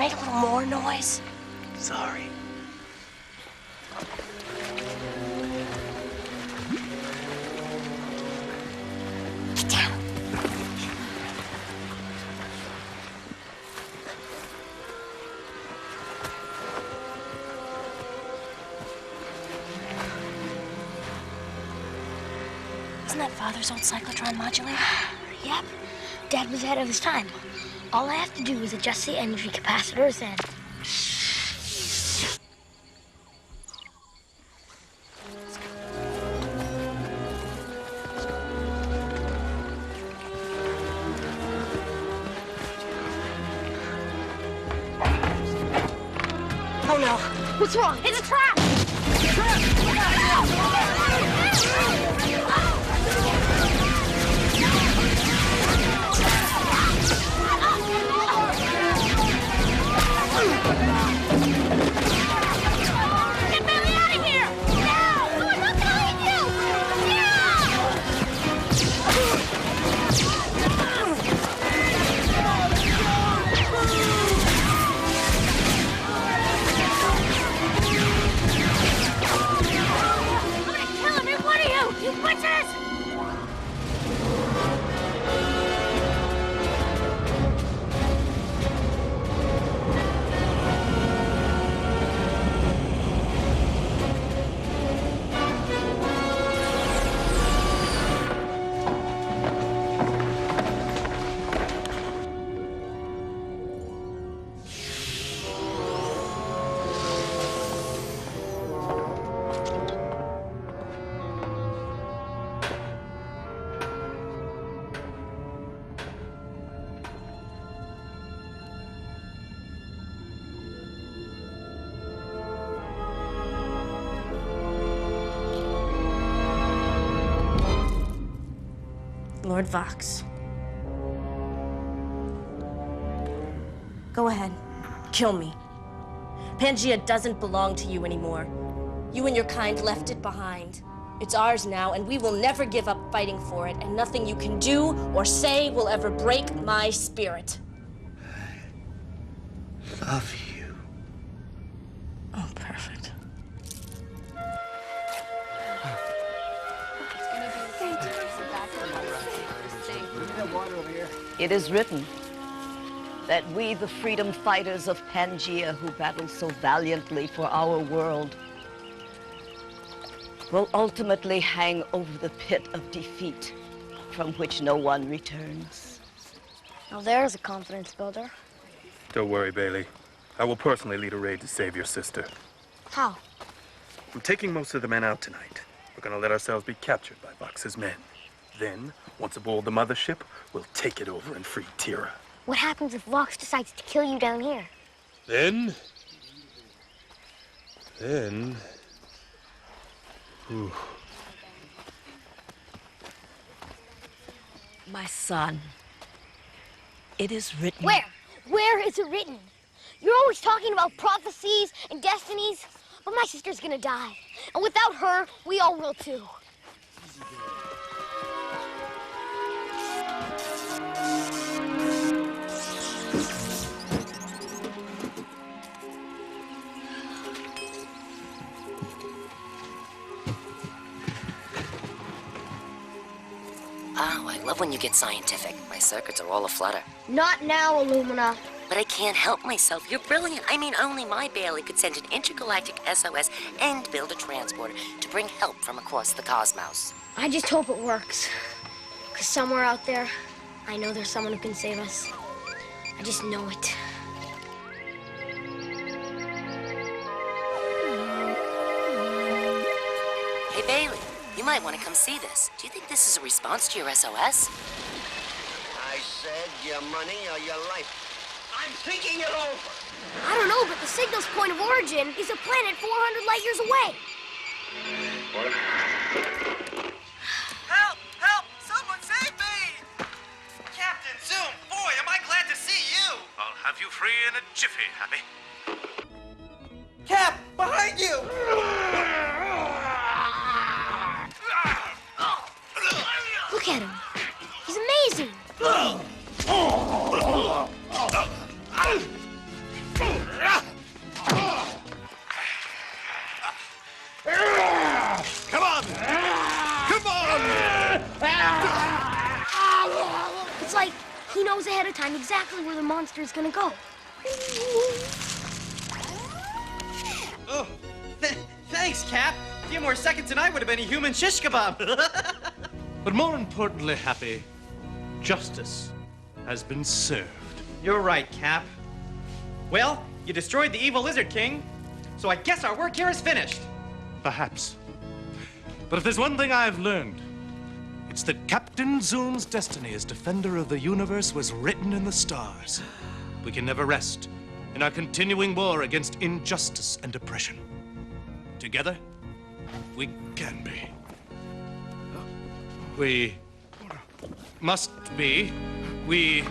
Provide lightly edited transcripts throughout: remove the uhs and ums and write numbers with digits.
make a little more noise? Sorry. Get down. Isn't that Father's old cyclotron modulator? Yep. Dad was ahead of his time. All I have to do is adjust the energy capacitors and... Oh no. What's wrong? It's a trap! Get Billy out of here! Now! Someone look behind you! I'm gonna kill every one of you! You butchers! Lord Vox. Go ahead. Kill me. Pangaea doesn't belong to you anymore. You and your kind left it behind. It's ours now, and we will never give up fighting for it, and nothing you can do or say will ever break my spirit. I love you. Oh, perfect. It is written that we, the freedom fighters of Pangaea who battle so valiantly for our world, will ultimately hang over the pit of defeat from which no one returns. Now there's a confidence builder. Don't worry, Bailey. I will personally lead a raid to save your sister. How? I'm taking most of the men out tonight. We're gonna let ourselves be captured by Vox's men. Then, once aboard the mothership, we'll take it over and free Tira. What happens if Vox decides to kill you down here? Then... Ooh. My son, it is written... Where? Where is it written? You're always talking about prophecies and destinies, but my sister's gonna die. And without her, we all will too. Oh, I love when you get scientific. My circuits are all aflutter. Not now, Illumina. But I can't help myself. You're brilliant. I mean, only my Bailey could send an intergalactic SOS and build a transporter to bring help from across the cosmos. I just hope it works. Because somewhere out there, I know there's someone who can save us. I just know it. Hey, Bailey, you might want to come see this. Do you think this is a response to your SOS? I said your money or your life. I'm thinking it over. I don't know, but the signal's point of origin is a planet 400 light years away. What? Help! Help! Someone save me! Captain Zoom, boy, am I glad to see you! I'll have you free in a jiffy, Happy. Cap, behind you! Look at him. He's amazing. time exactly where the monster is gonna go. Oh, thanks, Cap. A few more seconds and I would have been a human shish kebab. But more importantly, Happy, justice has been served. You're right, Cap. Well, you destroyed the evil Lizard King, so I guess our work here is finished. Perhaps. But if there's one thing I've learned, it's that Captain Zoom's destiny as defender of the universe was written in the stars. We can never rest in our continuing war against injustice and oppression. Together, we can be. We must be. We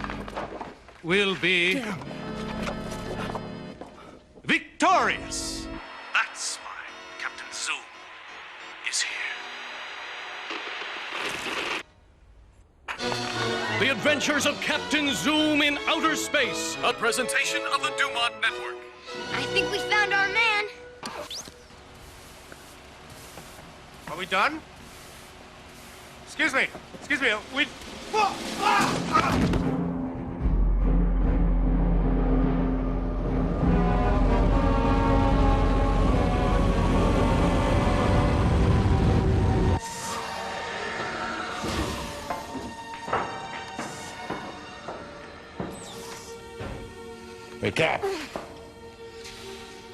will be victorious. That's why Captain Zoom is here. The Adventures of Captain Zoom in Outer Space, a presentation of the Dumont Network. I think we found our man. Are we done? Excuse me. We... Hey, Cap.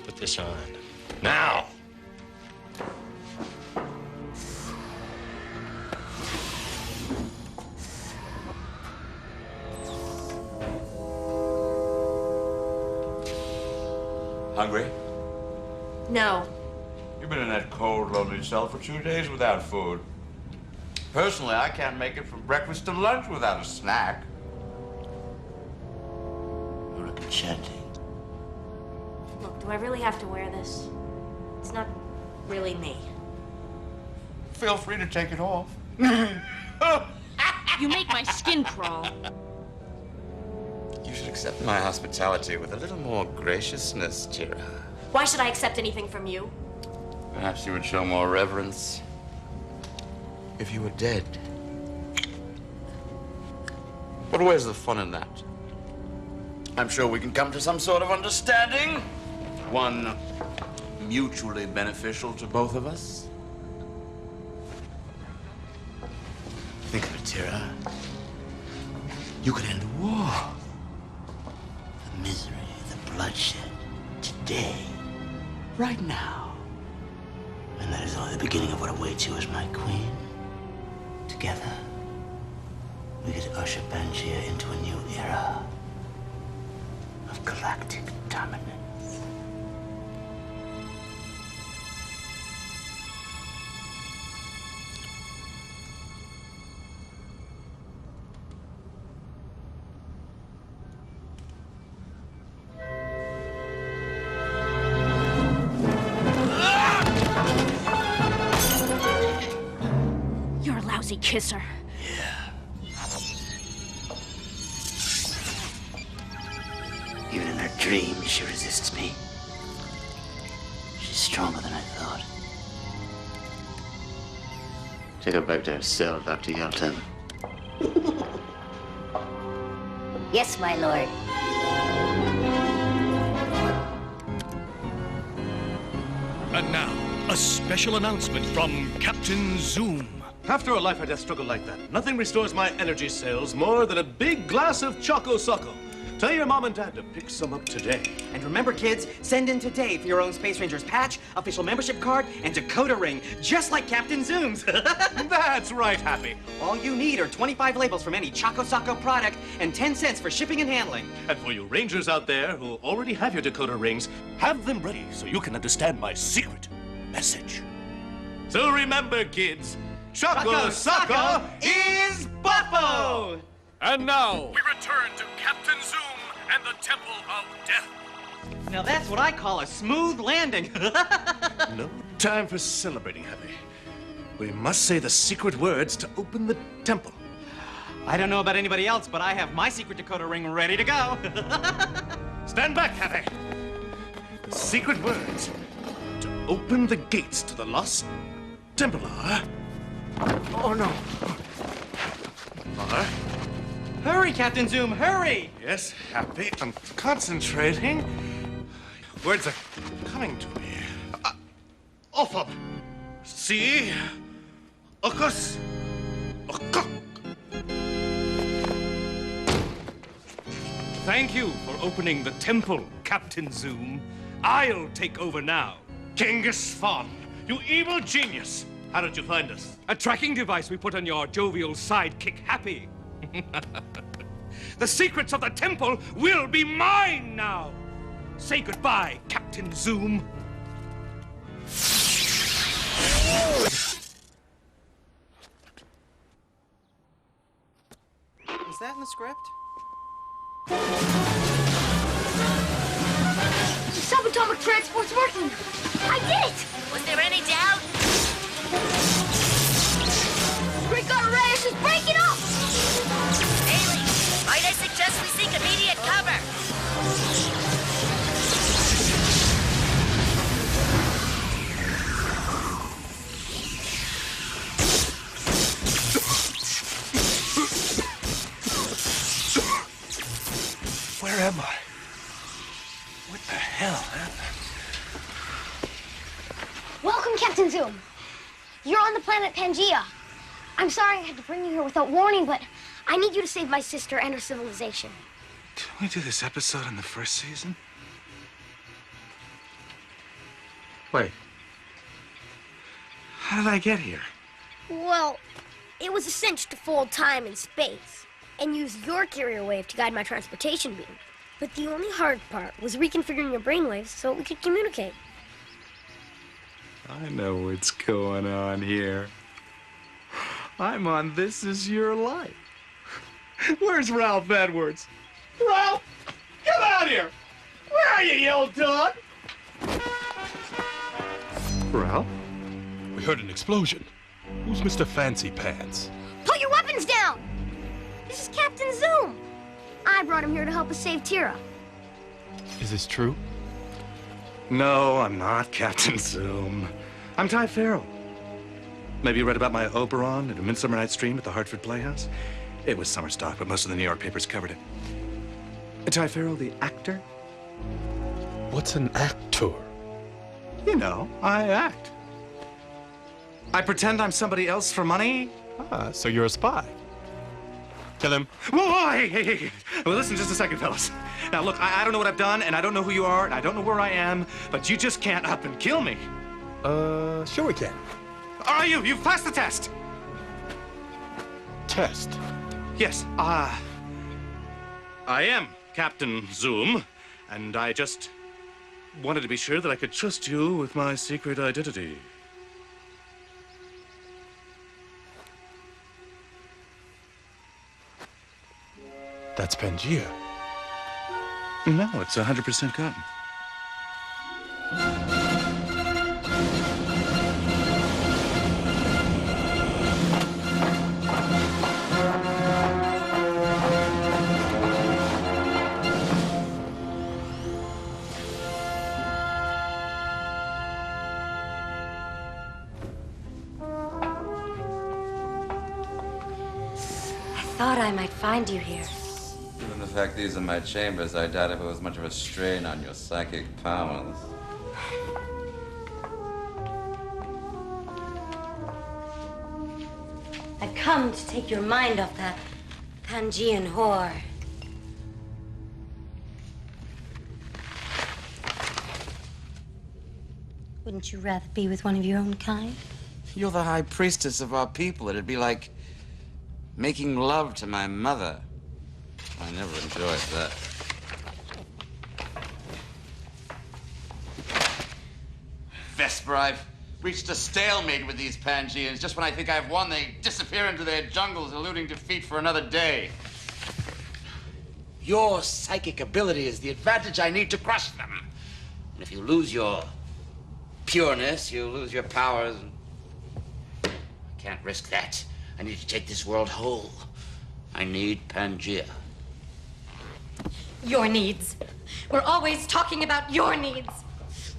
Put this on. Now! Hungry? No. You've been in that cold, lonely cell for 2 days without food. Personally, I can't make it from breakfast to lunch without a snack. You're enchanting. Look, do I really have to wear this? It's not really me. Feel free to take it off. You make my skin crawl. You should accept my hospitality with a little more graciousness, Tira. Why should I accept anything from you? Perhaps you would show more reverence if you were dead. But where's the fun in that? I'm sure we can come to some sort of understanding. One mutually beneficial to both of us. Think of it, Tira. You could end the war. The misery, the bloodshed, today, right now. And that is only the beginning of what awaits you as my queen. Together, we could usher Pangaea into a new era of galactic dominance. You're a lousy kisser. Even in her dreams, she resists me. She's stronger than I thought. Take her back to her cell, Dr. Yelton. Yes, my lord. And now, a special announcement from Captain Zoom. After a life or death struggle like that, nothing restores my energy cells more than a big glass of Choco Suckle. Tell your mom and dad to pick some up today. And remember, kids, send in today for your own Space Rangers patch, official membership card, and decoder ring, just like Captain Zoom's. That's right, Happy. All you need are 25 labels from any Choco Saco product and 10 cents for shipping and handling. And for you Rangers out there who already have your decoder rings, have them ready so you can understand my secret message. So remember, kids, Choco Suckle is Buffo! And now, we return to Captain Zoom and the Temple of Death. Now that's what I call a smooth landing. No time for celebrating, Happy. We must say the secret words to open the temple. I don't know about anybody else, but I have my secret decoder ring ready to go. Stand back, Happy. The secret words to open the gates to the Lost Temple are... Oh, no. Are... Hurry, Captain Zoom, hurry! Yes, Happy. I'm concentrating. Words are coming to me. Off up. See? Ocus. Thank you for opening the temple, Captain Zoom. I'll take over now. Genghis Khan, you evil genius. How did you find us? A tracking device we put on your jovial sidekick, Happy. The secrets of the temple will be mine now. Say goodbye, Captain Zoom. Was that in the script? The subatomic transport's working! I did it! Was there any doubt? Great God Reyes is breaking up! Haley, might I suggest we seek immediate cover? Where am I? What the hell happened? Welcome, Captain Zoom. You're on the planet Pangaea. I'm sorry I had to bring you here without warning, but I need you to save my sister and her civilization. Didn't we do this episode in the first season? Wait. How did I get here? Well, it was a cinch to fold time and space and use your carrier wave to guide my transportation beam. But the only hard part was reconfiguring your brainwaves so we could communicate. I know what's going on here. I'm on This Is Your Life. Where's Ralph Edwards? Ralph! Get out here! Where are you, you old dog? Ralph? We heard an explosion. Who's Mr. Fancy Pants? Put your weapons down! This is Captain Zoom. I brought him here to help us save Tira. Is this true? No, I'm not Captain Zoom. I'm Ty Farrell. Maybe you read about my Oberon at A Midsummer Night's Dream at the Hartford Playhouse? It was summer stock, but most of the New York papers covered it. Ty Farrell, the actor? What's an actor? You know, I act. I pretend I'm somebody else for money. Ah, so you're a spy. Kill him. Whoa, hey. Well, listen just a second, fellas. Now, look, I don't know what I've done, and I don't know who you are, and I don't know where I am, but you just can't up and kill me. Sure we can. Are you? You've passed the test. Test? Yes, I am Captain Zoom, and I just wanted to be sure that I could trust you with my secret identity. That's Pangaea. No, it's 100% cotton. I thought I might find you here. Given the fact these are my chambers, I doubt if it was much of a strain on your psychic powers. I've come to take your mind off that Pangaean whore. Wouldn't you rather be with one of your own kind? You're the high priestess of our people. It'd be like making love to my mother. I never enjoyed that. Vesper, I've reached a stalemate with these Pangaeans. Just when I think I've won, they disappear into their jungles, eluding defeat for another day. Your psychic ability is the advantage I need to crush them. And if you lose your pureness, you lose your powers. I can't risk that. I need to take this world whole. I need Pangaea. Your needs. We're always talking about your needs.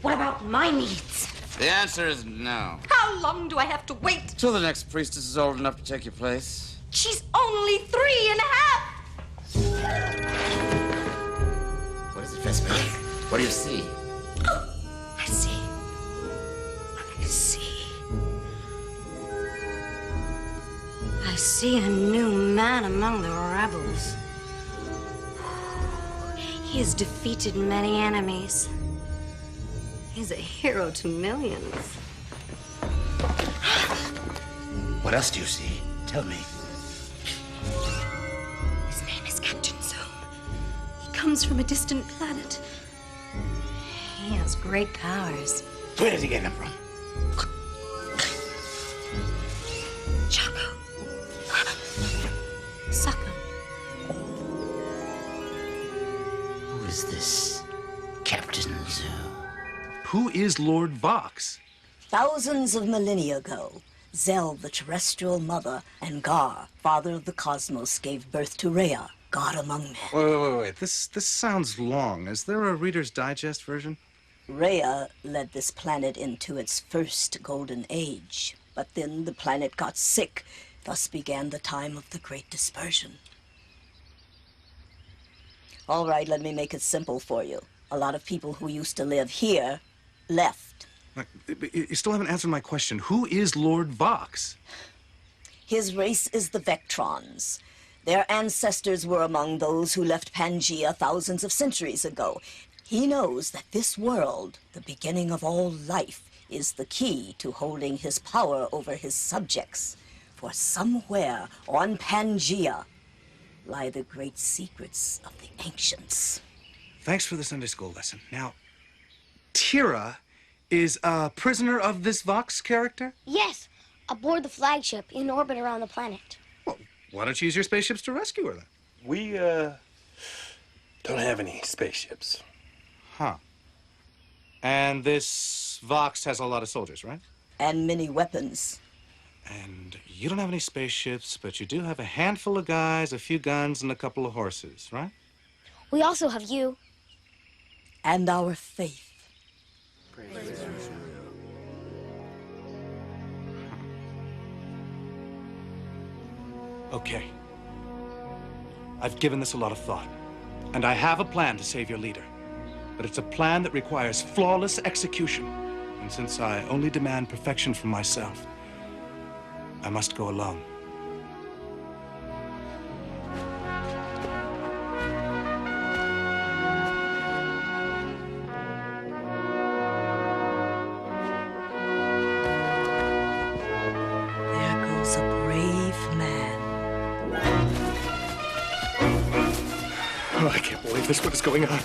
What about my needs? The answer is no. How long do I have to wait? Till the next priestess is old enough to take your place. She's only 3.5. What is it, Vesper? What do you see? I see. I see a new man among the rebels. He has defeated many enemies. He's a hero to millions. What else do you see? Tell me. His name is Captain Zoom. He comes from a distant planet. He has great powers. Where did he get them from? Chaco. Suck him. Who is this Captain Zoom? Who is Lord Vox? Thousands of millennia ago, Zel, the terrestrial mother, and Gar, father of the cosmos, gave birth to Rhea, god among men. Wait. This sounds long. Is there a Reader's Digest version? Rhea led this planet into its first golden age, but then the planet got sick. Thus began the time of the Great Dispersion. All right, let me make it simple for you. A lot of people who used to live here left. You still haven't answered my question. Who is Lord Vox? His race is the Vectrons. Their ancestors were among those who left Pangaea thousands of centuries ago. He knows that this world, the beginning of all life, is the key to holding his power over his subjects. For somewhere on Pangaea lie the great secrets of the ancients. Thanks for the Sunday school lesson. Now, Tira is a prisoner of this Vox character? Yes, aboard the flagship in orbit around the planet. Well, why don't you use your spaceships to rescue her then? We, don't have any spaceships. Huh. And this Vox has a lot of soldiers, right? And many weapons. And you don't have any spaceships, but you do have a handful of guys, a few guns, and a couple of horses, right? We also have you. And our faith. Okay. I've given this a lot of thought, and I have a plan to save your leader. But it's a plan that requires flawless execution. And since I only demand perfection from myself, I must go alone. There goes a brave man. Oh, I can't believe this. What is going on?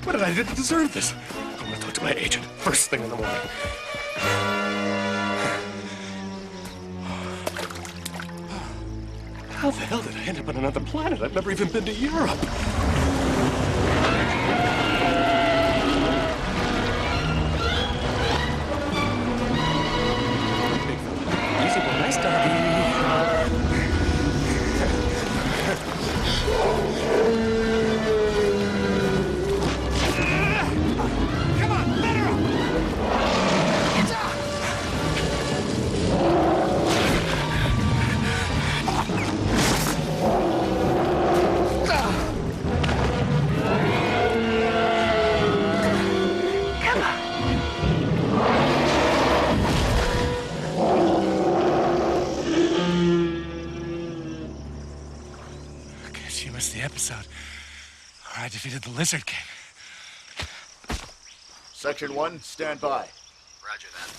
What did I do to deserve this? I'm gonna talk to my agent first thing in the morning. How the hell did I end up on another planet? I've never even been to Europe. Easy boy, nice doggy. You missed the episode where I defeated the Lizard King. Section 1, stand by. Roger that.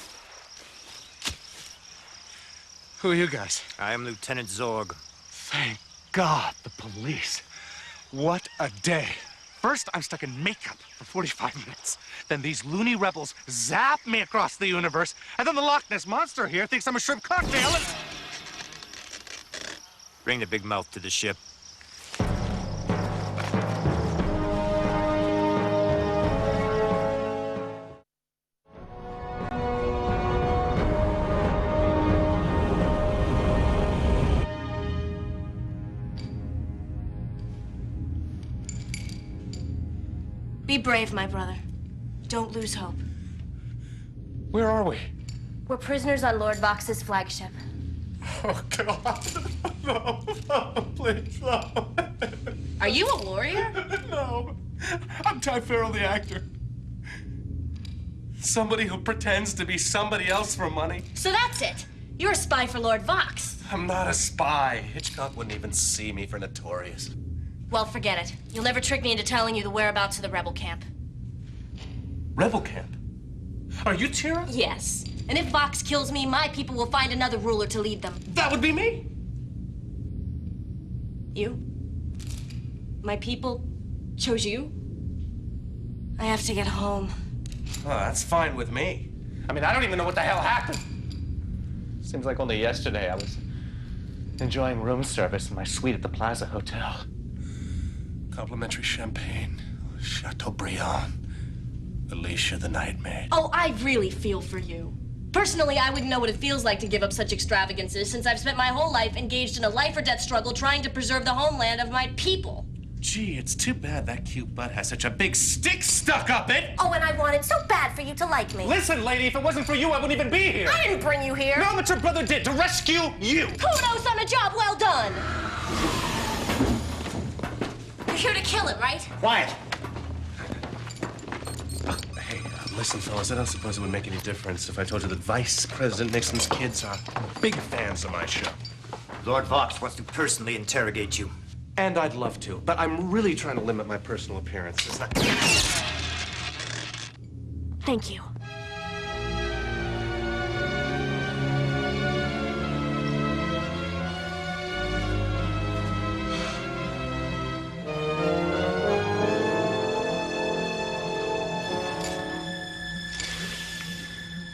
Who are you guys? I am Lieutenant Zorg. Thank God, the police. What a day. First, I'm stuck in makeup for 45 minutes. Then these loony rebels zap me across the universe. And then the Loch Ness Monster here thinks I'm a shrimp cocktail and... Bring the big mouth to the ship. Be brave, my brother. Don't lose hope. Where are we? We're prisoners on Lord Vox's flagship. Oh, God. No. Oh, please, no. Are you a warrior? No. I'm Ty Farrell, the actor. Somebody who pretends to be somebody else for money. So that's it. You're a spy for Lord Vox. I'm not a spy. Hitchcock wouldn't even see me for Notorious. Well, forget it. You'll never trick me into telling you the whereabouts of the rebel camp. Rebel camp? Are you Tira? Yes. And if Vox kills me, my people will find another ruler to lead them. That would be me. You? My people chose you? I have to get home. Oh, that's fine with me. I mean, I don't even know what the hell happened. Seems like only yesterday I was enjoying room service in my suite at the Plaza Hotel. Complimentary champagne, Chateaubriand, Alicia the Nightmaid. Oh, I really feel for you. Personally, I wouldn't know what it feels like to give up such extravagances since I've spent my whole life engaged in a life-or-death struggle trying to preserve the homeland of my people. Gee, it's too bad that cute butt has such a big stick stuck up it. Oh, and I wanted so bad for you to like me. Listen, lady, if it wasn't for you, I wouldn't even be here. I didn't bring you here. No, but your brother did, to rescue you. Kudos on a job well done. You're here to kill him, right? Quiet. Hey, listen, fellas, I don't suppose it would make any difference if I told you that Vice President Nixon's kids are big fans of my show. Lord Vox wants to personally interrogate you. And I'd love to, but I'm really trying to limit my personal appearance. It's not... Thank you.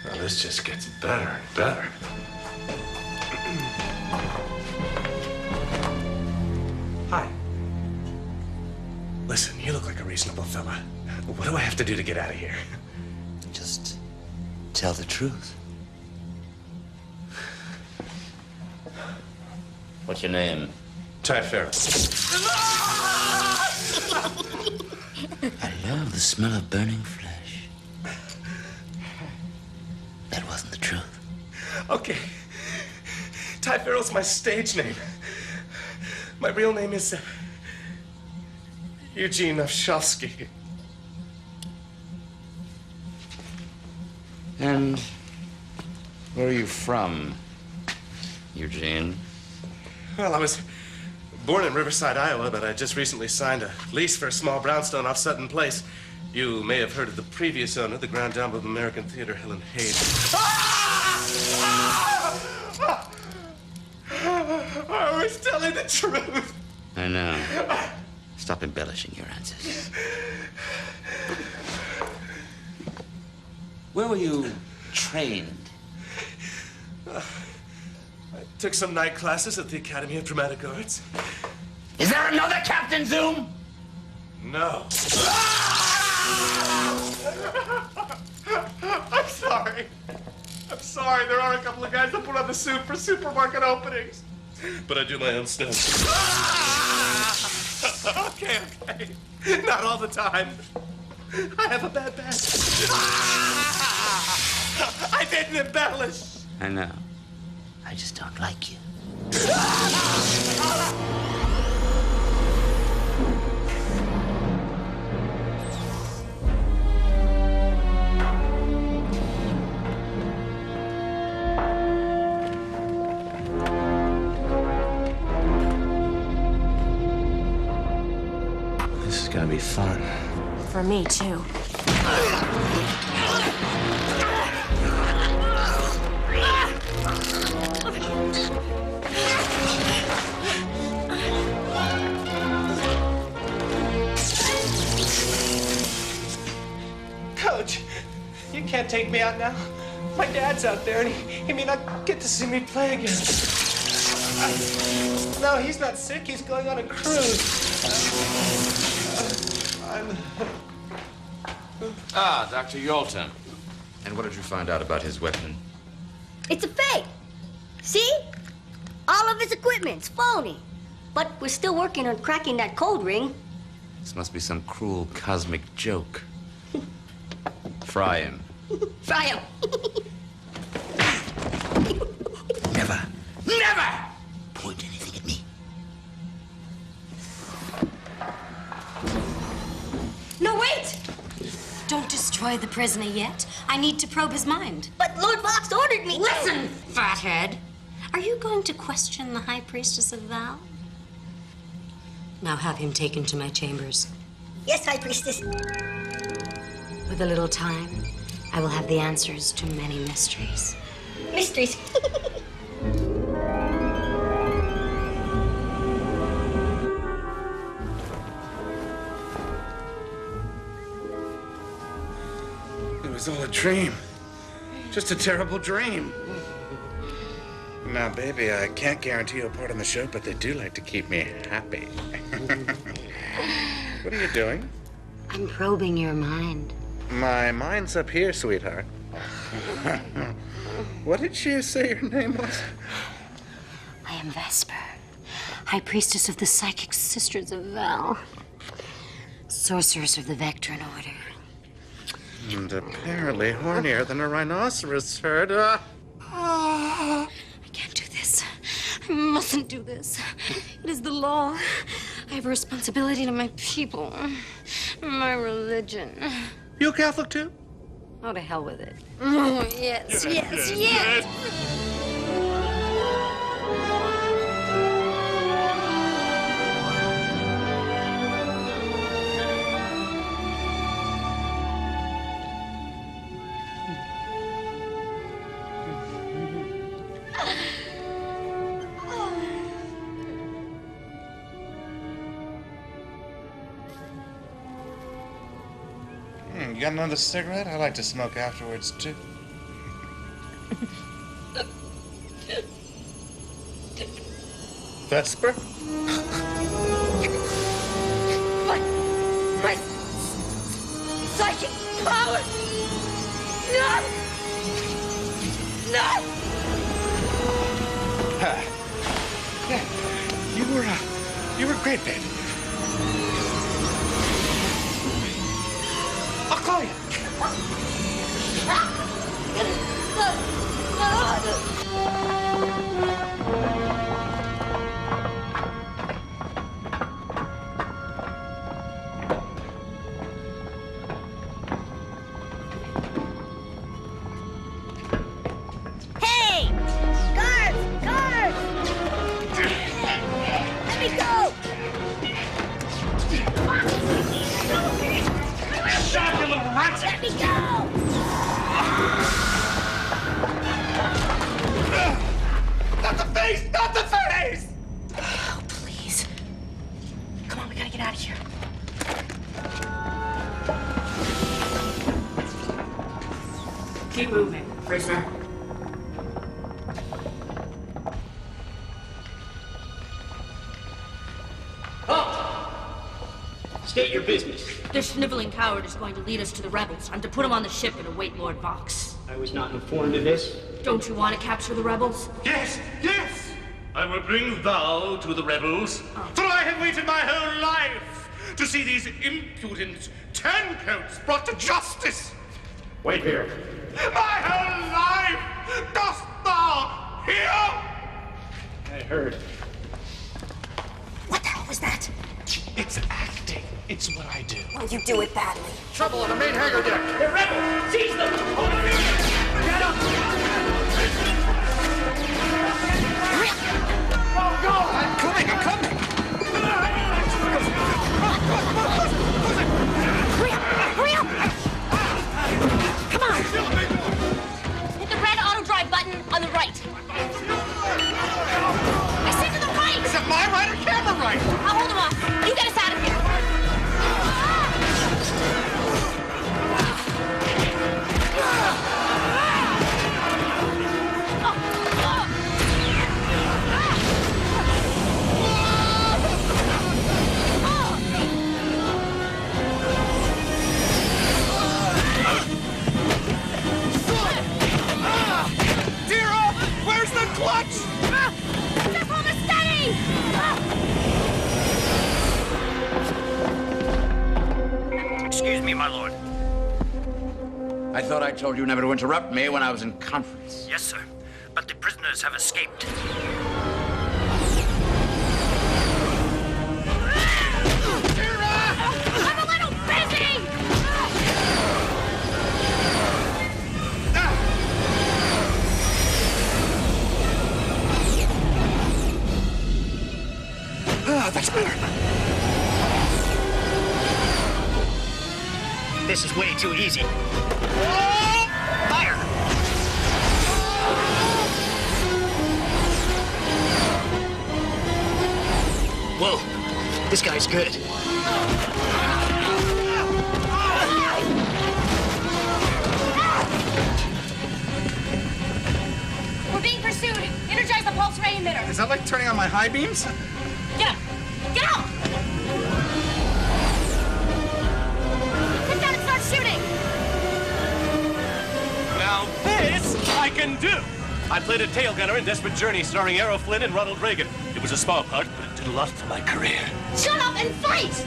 Well, this just gets better and better. Hi. Listen, you look like a reasonable fella. What do I have to do to get out of here? Just tell the truth. What's your name? Ty Farrell. I love the smell of burning flesh. That wasn't the truth. Okay. Ty Farrell's my stage name. My real name is Eugene Ovshovsky. And where are you from, Eugene? Well, I was born in Riverside, Iowa, but I just recently signed a lease for a small brownstone off Sutton Place. You may have heard of the previous owner, the Grand Dame of American Theater, Helen Hayes. I was telling the truth. I know. Stop embellishing your answers. Where were you trained? I took some night classes at the Academy of Dramatic Arts. Is there another Captain Zoom? No. I'm sorry. I'm sorry. There are a couple of guys that put on the suit for supermarket openings. But I do my own stuff. Okay. Not all the time. I have a bad batch. I didn't embellish. I know. I just don't like you. This is gonna be fun. For me, too. Coach, you can't take me out now. My dad's out there, and he may not get to see me play again. No, he's not sick. He's going on a cruise. Ah, Dr. Yolton. And what did you find out about his weapon? It's a fake. See? All of his equipment's phony. But we're still working on cracking that code ring. This must be some cruel cosmic joke. Fry him. Fry him. Never point anything at me. No, wait! Don't destroy the prisoner yet. I need to probe his mind. But Lord Vox ordered me. Listen, fathead. Are you going to question the High Priestess of Val? Now have him taken to my chambers. Yes, High Priestess. With a little time, I will have the answers to many mysteries. Mysteries. It was all a dream. Just a terrible dream. Now, baby, I can't guarantee you a part on the show, but they do like to keep me happy. What are you doing? I'm probing your mind. My mind's up here, sweetheart. What did you say your name was? I am Vesper, High Priestess of the Psychic Sisters of Val. Sorceress of the Vectron Order. And apparently hornier than a rhinoceros herd. I can't do this. I mustn't do this. It is the law. I have a responsibility to my people, my religion. You a Catholic too? Oh, to hell with it. Oh, yes, yes. You got another cigarette? I like to smoke afterwards, too. Vesper? My psychic power! No! No! Yeah, you were great, baby. I'll call you. Hey! Guards! Guards! Let me go! Shut, you little rat! Let me go! Not the face! Not the face! Oh, please. Come on, we gotta get out of here. Keep moving, prisoner. State your business. This sniveling coward is going to lead us to the rebels. I'm to put him on the ship and await Lord Vox. I was not informed of this. Don't you want to capture the rebels? Yes, yes! I will bring thou to the rebels, for I have waited my whole life to see these impudent turncoats brought to justice. Wait here. My whole life! Dost thou hear? I heard. What the hell was that? It's acting. It's what I do. Well, you do it badly. Trouble on the main hangar deck. They're rebels! Seize them! Get up! Oh, God! I'm coming! I'm coming! Hurry up! Come on! Hit the red auto drive button on the right. I said to the right! Is it my right or camera right? I'll hold him off. You get us out of here. Where's the clutch? Just hold it steady! Excuse me, my lord. I thought I told you never to interrupt me when I was in conference. Yes, sir. but the prisoners have escaped. I'm a little busy! That's better. This is way too easy. Fire! Whoa, this guy's good. We're being pursued. Energize the pulse ray emitter. Is that like turning on my high beams? Get up! Get out! Sit down and start shooting! Now this I can do. I played a tail gunner in Desperate Journey starring Errol Flynn and Ronald Reagan. It was a small part, but it did a lot for my career. Shut up and fight!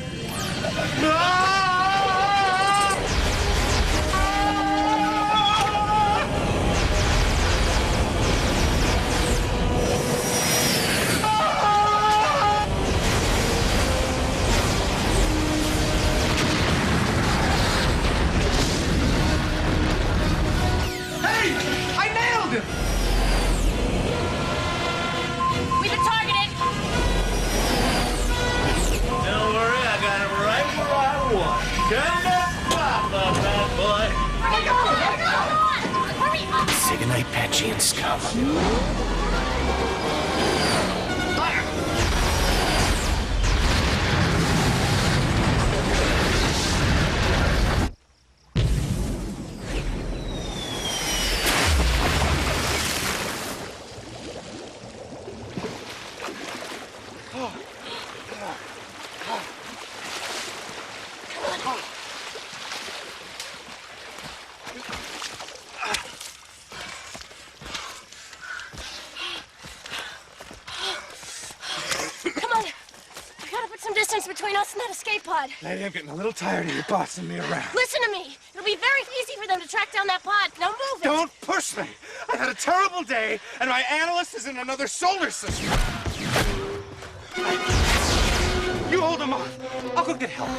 Hey! I nailed him! We've been targeted! Don't worry, I got him right where I want. Come back, pop, bad boy. Hurry up! Say goodnight, Pangaean scum. Fire! Come on! We gotta put some distance between us and that escape pod. Lady, I'm getting a little tired of you bossing me around. Listen to me! It'll be very easy for them to track down that pod. Now move it! Don't push me! I had a terrible day, and my analyst is in another solar system. You hold him off. I'll go get help.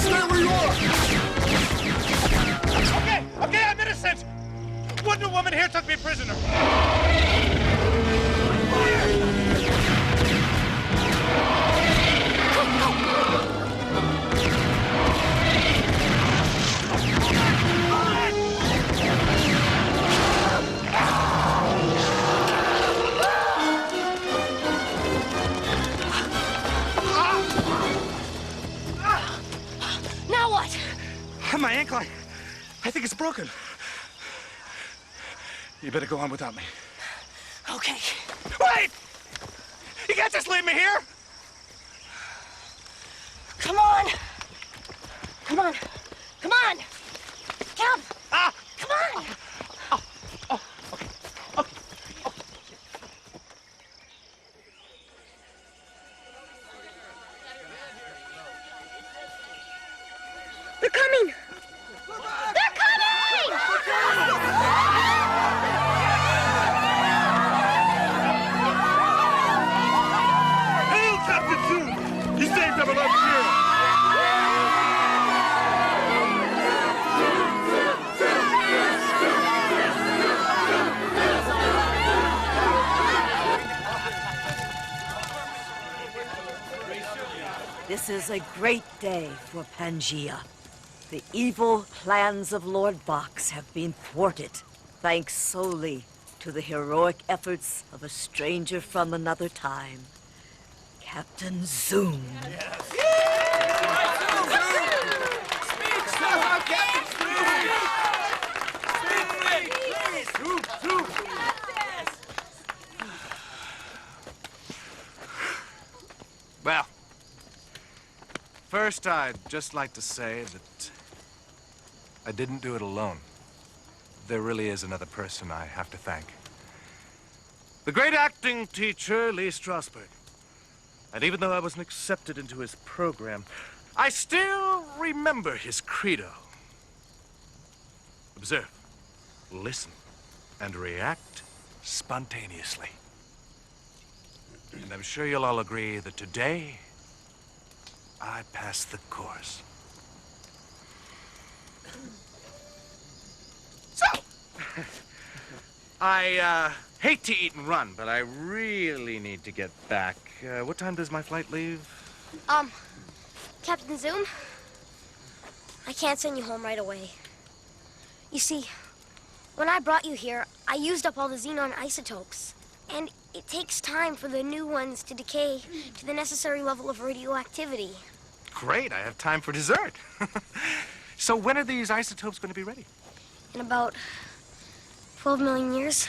Stay where you are! Okay, I'm innocent. Wonder Woman here took me prisoner. Now what? My ankle, I think it's broken. You better go on without me. Okay. Wait! You can't just leave me here! Come on! Come on! Come on! Get up! Ah! Come on! They're coming! They're coming! Hail, Captain Zoom! You saved our beloved hero! This is a great day for Pangaea. The evil plans of Lord Vox have been thwarted, thanks solely to the heroic efforts of a stranger from another time, Captain Zoom. Well, first I'd just like to say that I didn't do it alone. There really is another person I have to thank. The great acting teacher, Lee Strasberg. And even though I wasn't accepted into his program, I still remember his credo. Observe, listen, and react spontaneously. And I'm sure you'll all agree that today, I passed the course. So, I hate to eat and run, but I really need to get back. What time does my flight leave? Captain Zoom, I can't send you home right away. You see, when I brought you here, I used up all the xenon isotopes. And it takes time for the new ones to decay to the necessary level of radioactivity. Great, I have time for dessert. So when are these isotopes going to be ready? In about 12 million years.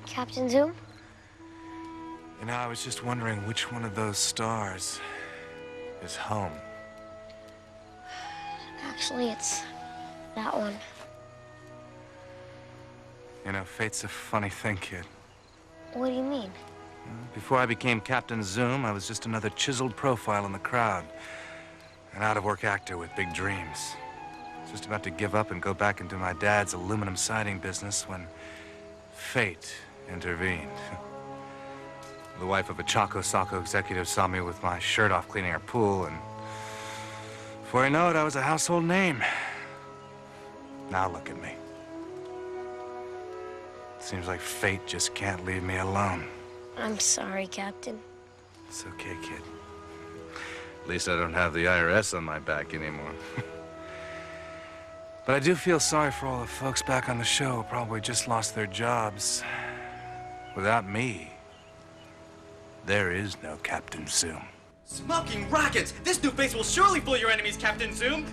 Captain Zoom? You know, I was just wondering which one of those stars is home. Actually, it's that one. You know, fate's a funny thing, kid. What do you mean? Before I became Captain Zoom, I was just another chiseled profile in the crowd. An out-of-work actor with big dreams. I was just about to give up and go back into my dad's aluminum siding business when fate intervened. The wife of a Chaco Saco executive saw me with my shirt off cleaning her pool, and before I know it, I was a household name. Now look at me. Seems like fate just can't leave me alone. I'm sorry, Captain. It's okay, kid. At least I don't have the IRS on my back anymore. But I do feel sorry for all the folks back on the show who probably just lost their jobs. Without me, there is no Captain Zoom. Smoking rockets! This new face will surely fool your enemies, Captain Zoom!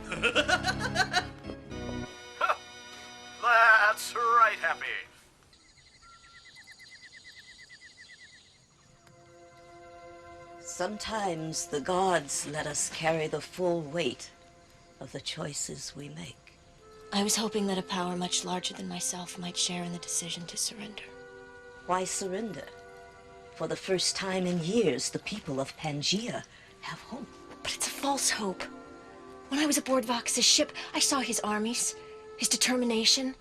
That's right, Happy. Sometimes the gods let us carry the full weight of the choices we make. I was hoping that a power much larger than myself might share in the decision to surrender. Why surrender? For the first time in years, the people of Pangaea have hope. But it's a false hope. When I was aboard Vox's ship, I saw his armies, his determination.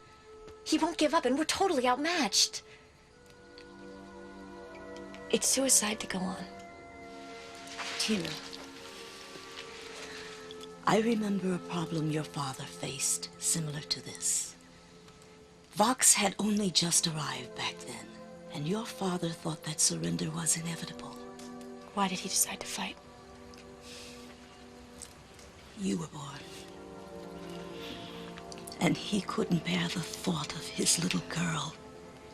He won't give up, and we're totally outmatched. It's suicide to go on. Tira, I remember a problem your father faced, similar to this. Vox had only just arrived back then, and your father thought that surrender was inevitable. Why did he decide to fight? You were born. And he couldn't bear the thought of his little girl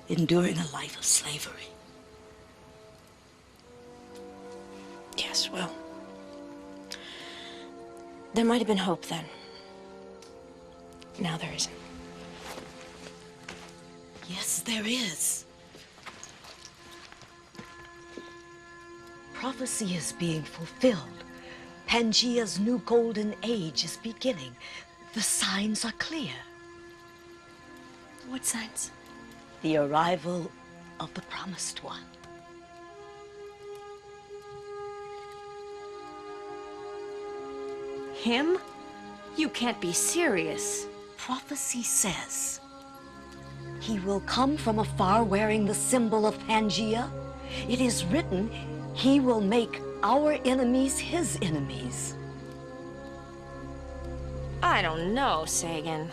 enduring a life of slavery. Yes, well, there might have been hope then. Now there isn't. Yes, there is. Prophecy is being fulfilled. Pangaea's new golden age is beginning. The signs are clear. What signs? The arrival of the promised one. Him? You can't be serious. Prophecy says he will come from afar wearing the symbol of Pangaea. It is written, he will make our enemies his enemies. I don't know, Sagan.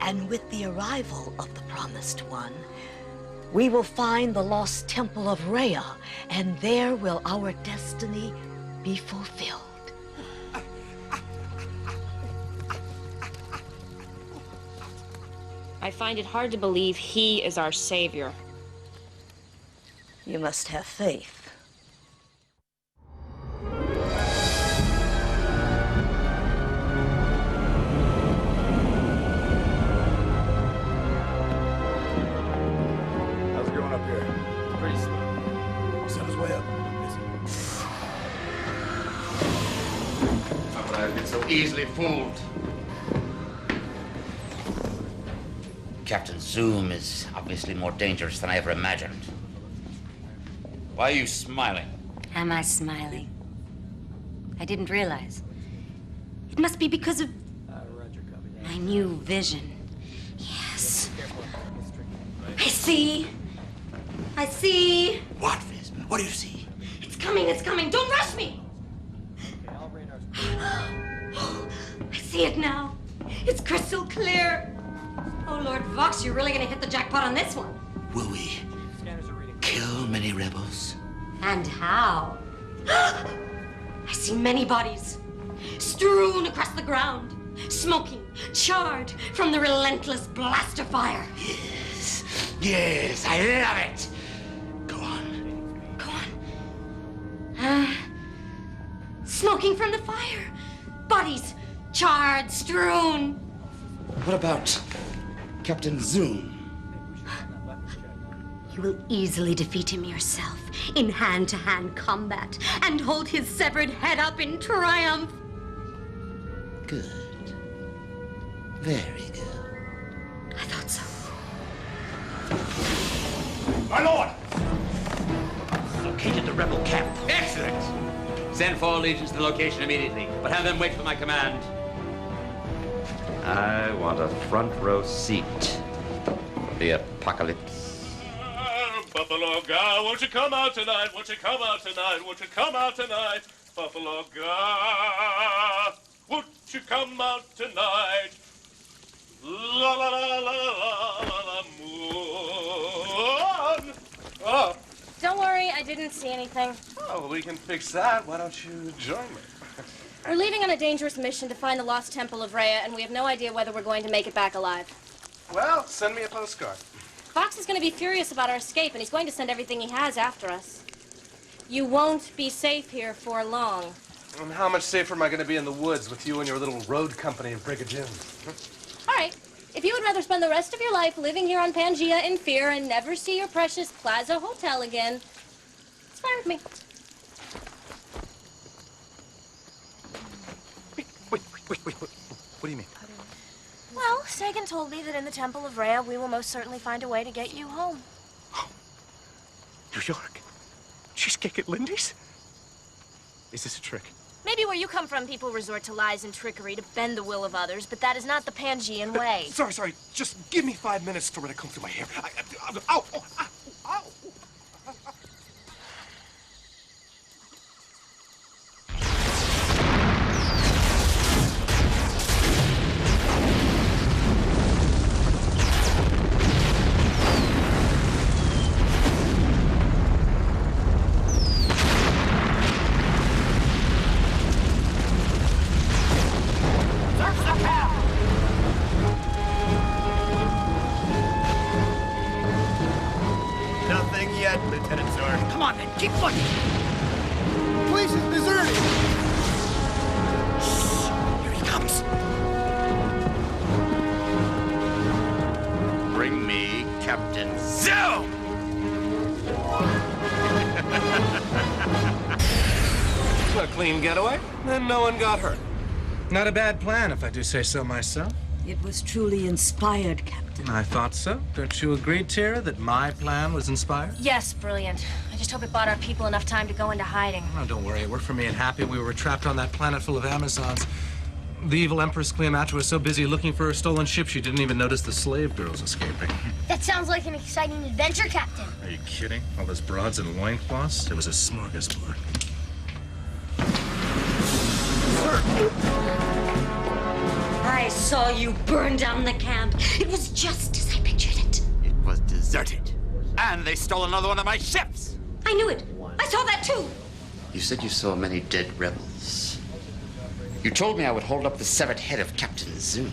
And with the arrival of the promised one, we will find the lost temple of Rhea, and there will our destiny be fulfilled. I find it hard to believe he is our savior. You must have faith. easily fooled. Captain Zoom is obviously more dangerous than I ever imagined. Why are you smiling? Am I smiling? I didn't realize. It must be because of my new vision. Yes. I see. I see. What, Vespa? What do you see? It's coming, it's coming. Don't rush me. I see it now. It's crystal clear. Oh, Lord Vox, you're really gonna hit the jackpot on this one. Will we kill many rebels? And how? I see many bodies strewn across the ground, smoking, charred from the relentless blast of fire. Yes. Yes, I love it. Go on. Go on. Smoking from the fire. Bodies charred, strewn. What about Captain Zoom? You will easily defeat him yourself in hand-to-hand combat and hold his severed head up in triumph. Good. Very good. I thought so. My lord! Located the rebel camp. Excellent! Send 4 legions to the location immediately, but have them wait for my command. I want a front row seat for the apocalypse. Buffalo God, won't you come out tonight? Won't you come out tonight? Won't you come out tonight? Buffalo God, won't you come out tonight? La la la la la la la moon. Oh. Don't worry, I didn't see anything. Oh, we can fix that. Why don't you join me? We're leaving on a dangerous mission to find the lost temple of Rhea, and we have no idea whether we're going to make it back alive. Well, send me a postcard. Fox is going to be furious about our escape, and he's going to send everything he has after us. You won't be safe here for long. And how much safer am I going to be in the woods with you and your little road company of brigadoons? All right. If you would rather spend the rest of your life living here on Pangaea in fear and never see your precious Plaza Hotel again, it's fine with me. Wait. What do you mean? Well, Sagan told me that in the Temple of Rhea, we will most certainly find a way to get you home. New York? Cheesecake at Lindy's? Is this a trick? Maybe where you come from, people resort to lies and trickery to bend the will of others, but that is not the Pangaean way. Sorry. Just give me 5 minutes to let it comb through my hair. Ow! Nothing yet, Lieutenant Zorn. Come on, then. Keep looking. The place is deserted. Here he comes. Bring me Captain Zoom! A clean getaway, and no one got hurt. Not a bad plan, if I do say so myself. It was truly inspired, Captain. I thought so. Don't you agree, Tira, that my plan was inspired? Yes, brilliant. I just hope it bought our people enough time to go into hiding. Oh, don't worry. It worked for me and Happy. We were trapped on that planet full of Amazons. The evil Empress Cleopatra was so busy looking for her stolen ship, she didn't even notice the slave girls escaping. That sounds like an exciting adventure, Captain. Are you kidding? All those broads and loincloths? It was a smorgasbord. I saw you burn down the camp. It was just as I pictured it. It was deserted. And they stole another one of my ships. I knew it. I saw that too. You said you saw many dead rebels. You told me I would hold up the severed head of Captain Zoom.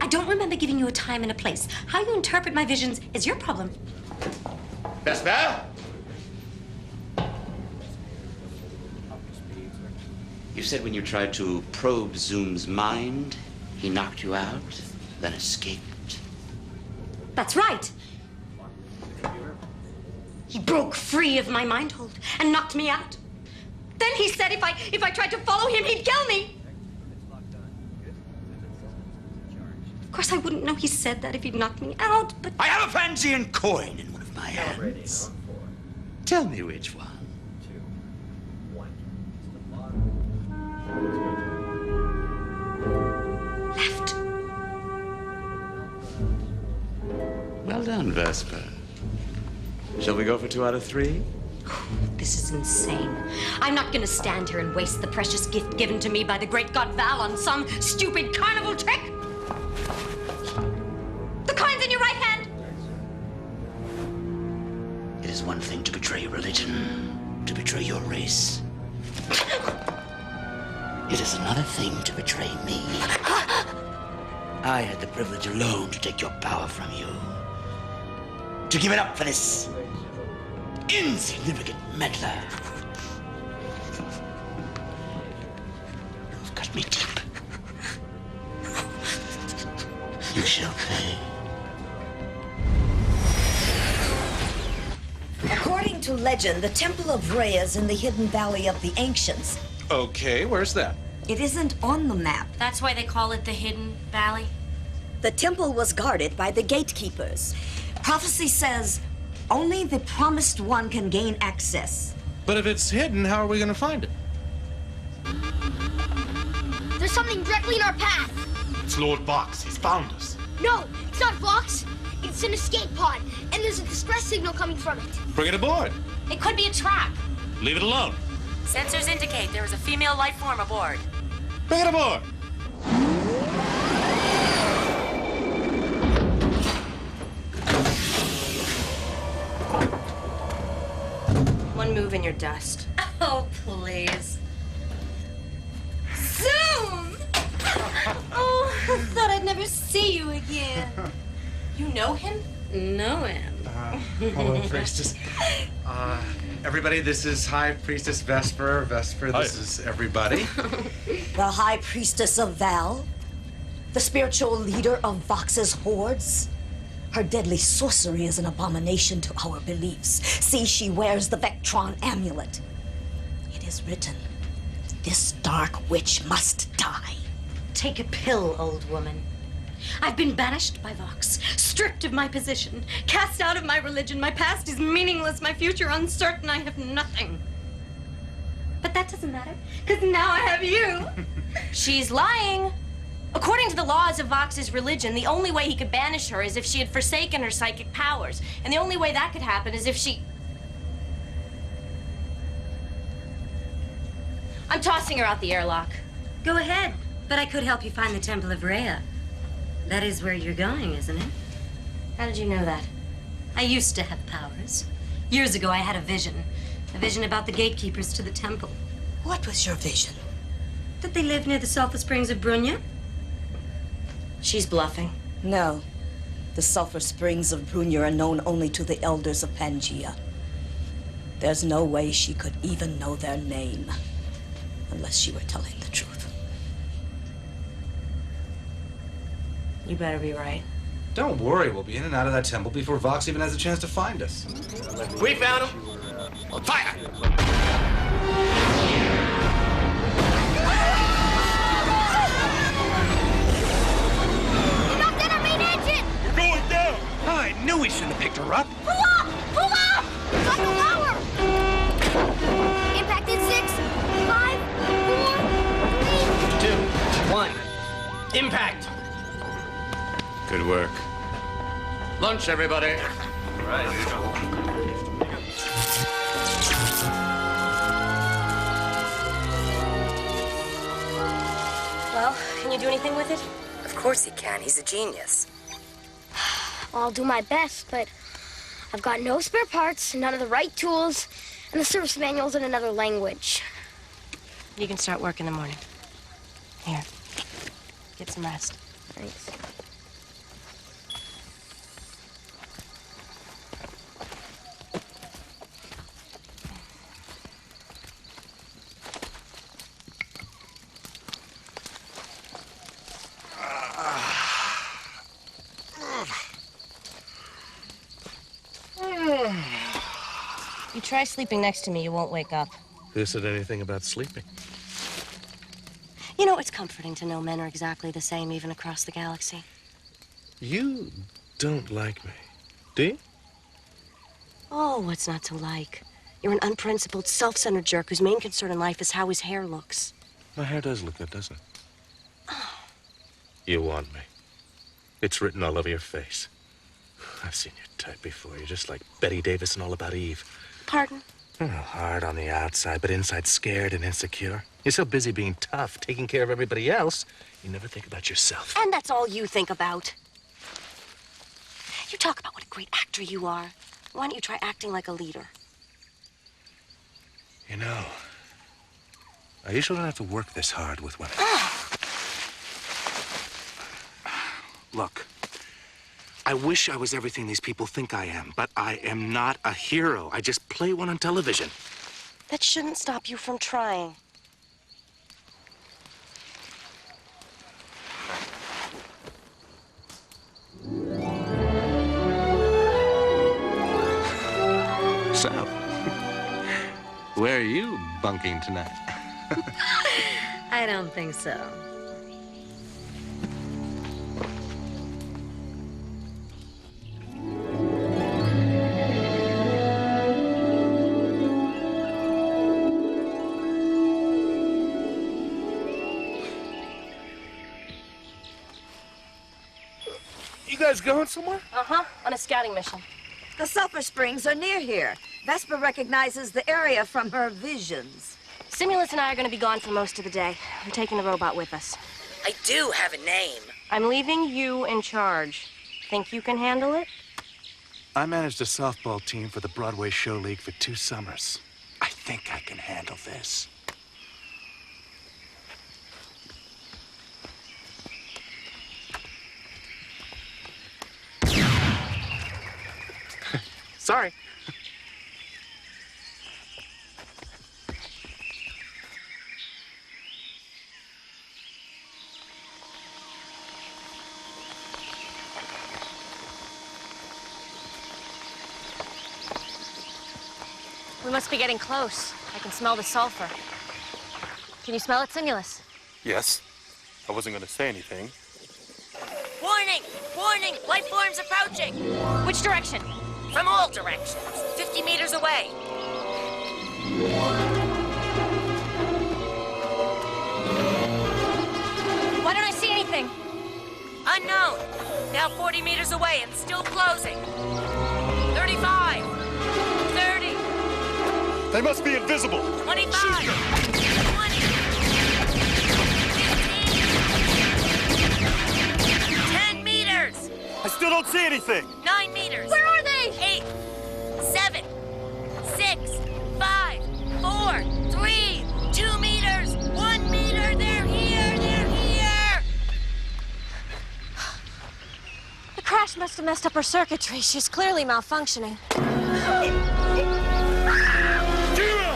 I don't remember giving you a time and a place. How you interpret my visions is your problem. Vesper? You said when you tried to probe Zoom's mind, he knocked you out, then escaped. That's right. He broke free of my mind hold and knocked me out. Then he said if I tried to follow him, he'd kill me. course, I wouldn't know he said that if he'd knocked me out, but... I have a Pangean coin in one of my hands. Tell me which one. Left. Well done, Vesper. Shall we go for 2 out of 3? This is insane. I'm not gonna stand here and waste the precious gift given to me by the great god Val on some stupid carnival trick. The coin's in your right hand. It is one thing to betray your religion, to betray your race. It is another thing to betray me. I had the privilege alone to take your power from you. To give it up for this insignificant meddler. You've cut me deep. You shall pay. According to legend, the Temple of Rhea is in the hidden valley of the Ancients. Okay, where's that? It isn't on the map. That's why they call it the Hidden Valley? The temple was guarded by the gatekeepers. Prophecy says only the promised one can gain access. But if it's hidden, how are we gonna find it? There's something directly in our path. It's Lord Vox. He's found us. No, it's not Vox. It's an escape pod, and there's a distress signal coming from it. Bring it aboard. It could be a trap. Leave it alone. Sensors indicate there is a female life form aboard. Bring it aboard. One move and you're dust. Oh, please. Zoom! Oh, I thought I'd never see you again. You know him? Know him. Hello, Priestess. Everybody, this is High Priestess Vesper. Vesper, this is everybody. The High Priestess of Val, the spiritual leader of Vox's hordes. Her deadly sorcery is an abomination to our beliefs. See, she wears the Vectron amulet. It is written, this dark witch must die. Take a pill, old woman. I've been banished by Vox, stripped of my position, cast out of my religion. My past is meaningless, my future uncertain. I have nothing. But that doesn't matter, because now I have you. She's lying. According to the laws of Vox's religion, the only way he could banish her is if she had forsaken her psychic powers. And the only way that could happen is if she... I'm tossing her out the airlock. Go ahead, but I could help you find the Temple of Rhea. That is where you're going, isn't it? How did you know that? I used to have powers. Years ago, I had a vision about the gatekeepers to the temple. What was your vision? That they live near the sulfur springs of Brunya. She's bluffing. No. The sulfur springs of Brunya are known only to the elders of Pangaea. There's no way she could even know their name, unless she were telling the truth. You better be right. Don't worry, we'll be in and out of that temple before Vox even has a chance to find us. We found him. Fire! You knocked out our main engine! We're going down! I knew we shouldn't have picked her up. Pull up! Pull up! Like a lower! Impact in 6, 5, 4, 2, 1. Impact! Good work. Lunch, everybody. Right. Well, can you do anything with it? Of course he can. He's a genius. I'll do my best, but I've got no spare parts, none of the right tools, and the service manual's in another language. You can start work in the morning. Here. Get some rest. Thanks. You try sleeping next to me, you won't wake up. Who said anything about sleeping? You know, it's comforting to know men are exactly the same, even across the galaxy. You don't like me, do you? Oh, what's not to like? You're an unprincipled, self-centered jerk whose main concern in life is how his hair looks. My hair does look good, doesn't it? You want me. It's written all over your face. I've seen your type before. You're just like Betty Davis in All About Eve. Pardon? Hard on the outside, but inside scared and insecure. You're so busy being tough, taking care of everybody else, you never think about yourself. And that's all you think about. You talk about what a great actor you are. Why don't you try acting like a leader? You know, I usually don't have to work this hard with women. Look, I wish I was everything these people think I am, but I am not a hero. I just play one on television. That shouldn't stop you from trying. So, where are you bunking tonight? I don't think so. You guys going somewhere? Uh-huh, on a scouting mission. The sulfur springs are near here. Vesper recognizes the area from her visions. Stimulus and I are going to be gone for most of the day. We're taking the robot with us. I do have a name. I'm leaving you in charge. Think you can handle it? I managed a softball team for the Broadway Show League for 2 summers. I think I can handle this. Sorry. We must be getting close. I can smell the sulfur. Can you smell it, Stimulus? Yes. I wasn't going to say anything. Warning! Warning! Life forms approaching! Which direction? From all directions. 50 meters away. Why don't I see anything? Unknown. Now 40 meters away and still closing. 35. 30. They must be invisible. 25. 20. 10 meters. I still don't see anything. 9 meters. Where are they? 8. 7. 6. 5. 4. 3. 2 meters. 1 meter. They're here. They're here. The crash must have messed up her circuitry. She's clearly malfunctioning.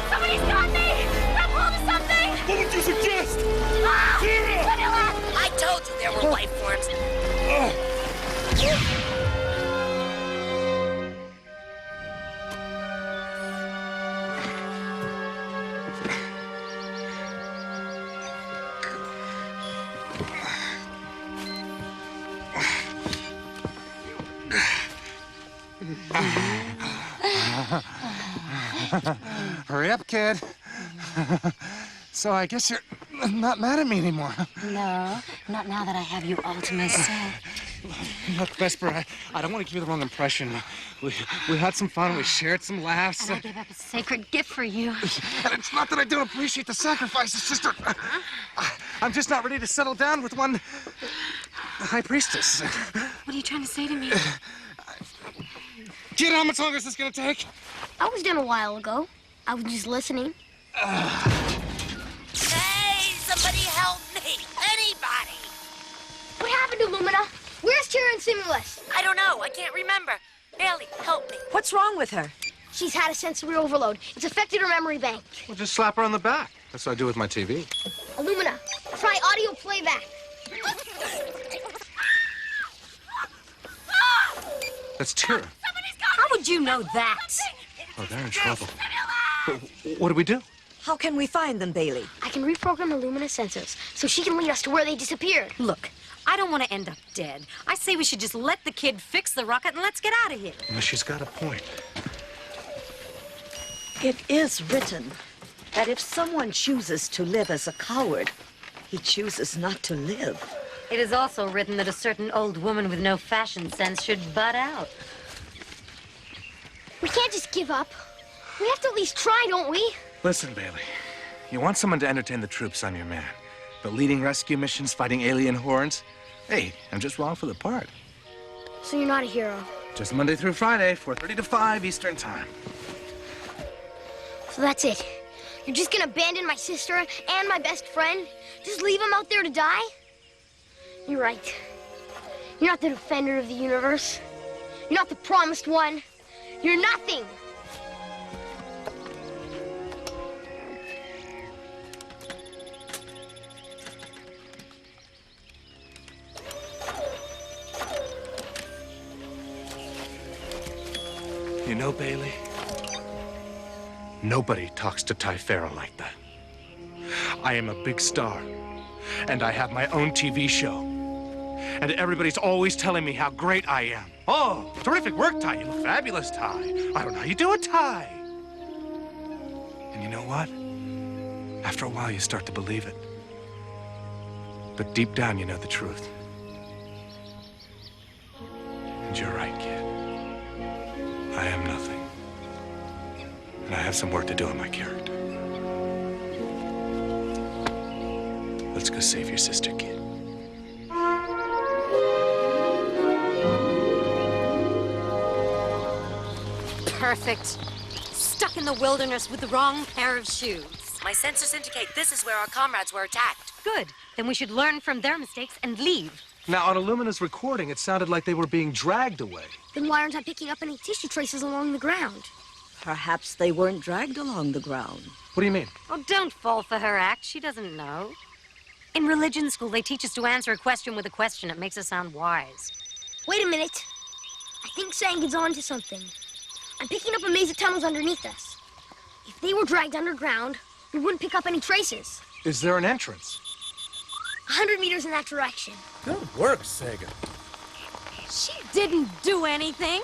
Somebody's got me! Grab hold of something! What would you suggest? I told you there were life forms. Hurry up, kid. So I guess you're not mad at me anymore. No, not now that I have you all to myself. Look, Vesper, I don't want to give you the wrong impression. We had some fun, we shared some laughs. And I gave up a sacred gift for you. And it's not that I don't appreciate the sacrifice, it's just that I'm just not ready to settle down with one high priestess. What are you trying to say to me? Do you know how much longer this is gonna take? I was done a while ago. I was just listening. Hey, somebody help me! Anybody! What happened to Lumina? Where's Tira and Simulus? I don't know. I can't remember. Bailey, help me. What's wrong with her? She's had a sensory overload. It's affected her memory bank. Well, just slap her on the back. That's what I do with my TV. Illumina, try audio playback. That's Tira. How would you know that? Oh, they're in trouble. What do we do? How can we find them, Bailey? I can reprogram Illumina sensors so she can lead us to where they disappeared. Look, I don't want to end up dead. I say we should just let the kid fix the rocket and let's get out of here. Well, she's got a point. It is written that if someone chooses to live as a coward, he chooses not to live. It is also written that a certain old woman with no fashion sense should butt out. We can't just give up. We have to at least try, don't we? Listen, Bailey. You want someone to entertain the troops, I'm your man. But leading rescue missions, fighting alien hordes? Hey, I'm just wrong for the part. So you're not a hero. Just Monday through Friday, 4:30 to 5 Eastern Time. So that's it. You're just gonna abandon my sister and my best friend? Just leave them out there to die? You're right. You're not the defender of the universe. You're not the promised one. You're nothing. You know, Bailey, nobody talks to Ty Farrell like that. I am a big star, and I have my own TV show. And everybody's always telling me how great I am. Oh, terrific work, Ty. You look fabulous, Ty. I don't know how you do it, Ty. And you know what? After a while, you start to believe it. But deep down, you know the truth. And you're right, kid. I am nothing. And I have some work to do on my character. Let's go save your sister, kid. Perfect. Stuck in the wilderness with the wrong pair of shoes. My sensors indicate this is where our comrades were attacked. Good. Then we should learn from their mistakes and leave. Now, on Illumina's recording, it sounded like they were being dragged away. Then why aren't I picking up any tissue traces along the ground? Perhaps they weren't dragged along the ground. What do you mean? Oh, don't fall for her act. She doesn't know. In religion school, they teach us to answer a question with a question. It makes us sound wise. Wait a minute. I think Sangin's onto something. I'm picking up a maze of tunnels underneath us. If they were dragged underground, we wouldn't pick up any traces. Is there an entrance? 100 meters in that direction. Good work, Sagan. She didn't do anything.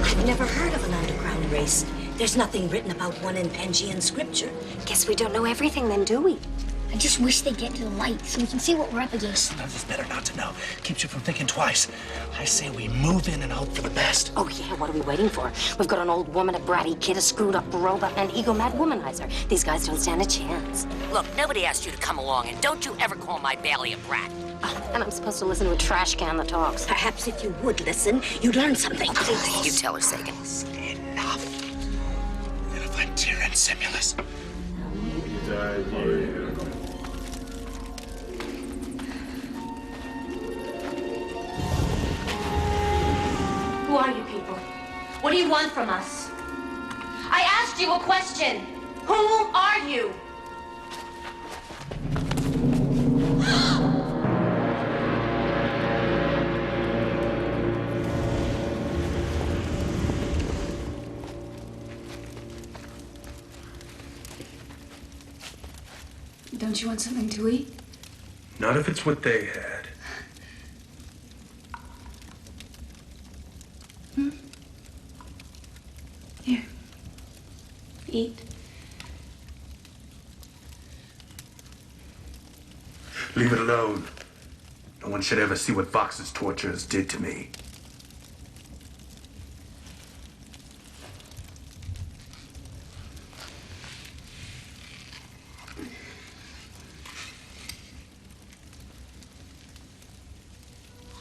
I've never heard of an underground race. There's nothing written about one in Pangaean scripture. Guess we don't know everything then, do we? I just wish they'd get to the light so we can see what we're up against. Sometimes it's better not to know. Keeps you from thinking twice. I say we move in and hope for the best. Oh, yeah, what are we waiting for? We've got an old woman, a bratty kid, a screwed-up robot, and an ego-mad womanizer. These guys don't stand a chance. Look, nobody asked you to come along, and don't you ever call my Bailey a brat. And I'm supposed to listen to a trash can that talks. Perhaps if you would listen, you'd learn something. Please, you tell her, Sagan. Enough. We're gonna find Tyr and Simulus. Who are you people? What do you want from us? I asked you a question. Who are you? Don't you want something to eat? Not if it's what they had. Here. Eat. Leave it alone. No one should ever see what Vox's torturers did to me.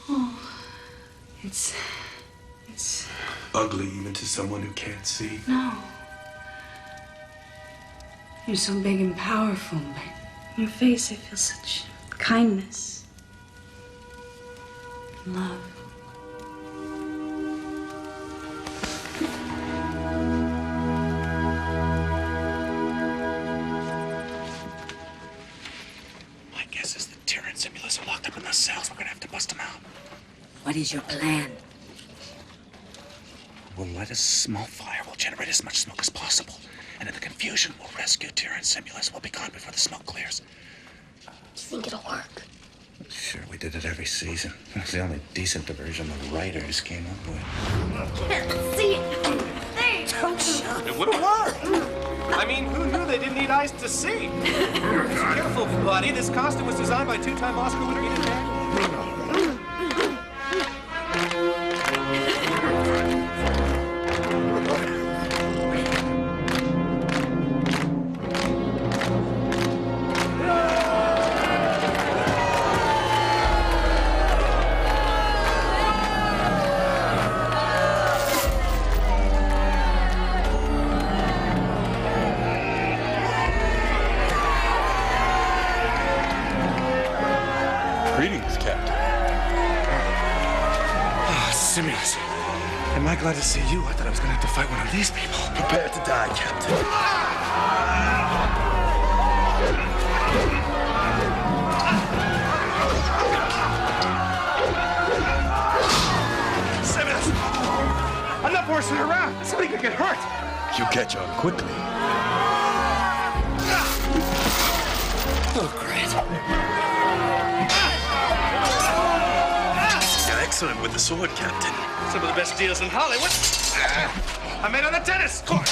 Oh, it's Ugly even to someone who can't see. no. You're so big and powerful, but in your face I feel such kindness, love. My guess is that Tyr and Simulus are locked up in those cells. We're gonna have to bust them out. What is your plan? We'll light a small fire. We'll generate as much smoke as possible. And in the confusion, we'll rescue Tyr and Simulus. We'll be gone before the smoke clears. think it'll work? Sure, we did it every season. It was the only decent diversion the writers came up with. Can't see it. They don't show. It would have worked. I mean, who knew they didn't need eyes to see? Careful, buddy. This costume was designed by two-time Oscar winner Edith Head. Greetings, Captain. Simulus, am I glad to see you? I thought I was gonna have to fight one of these people. Prepare to die, Captain. Simulus! I'm not horsing around. Somebody could get hurt. You catch on quickly. Oh, great. You're excellent with the sword, Captain. Some of the best deals in Hollywood. I made on the tennis court.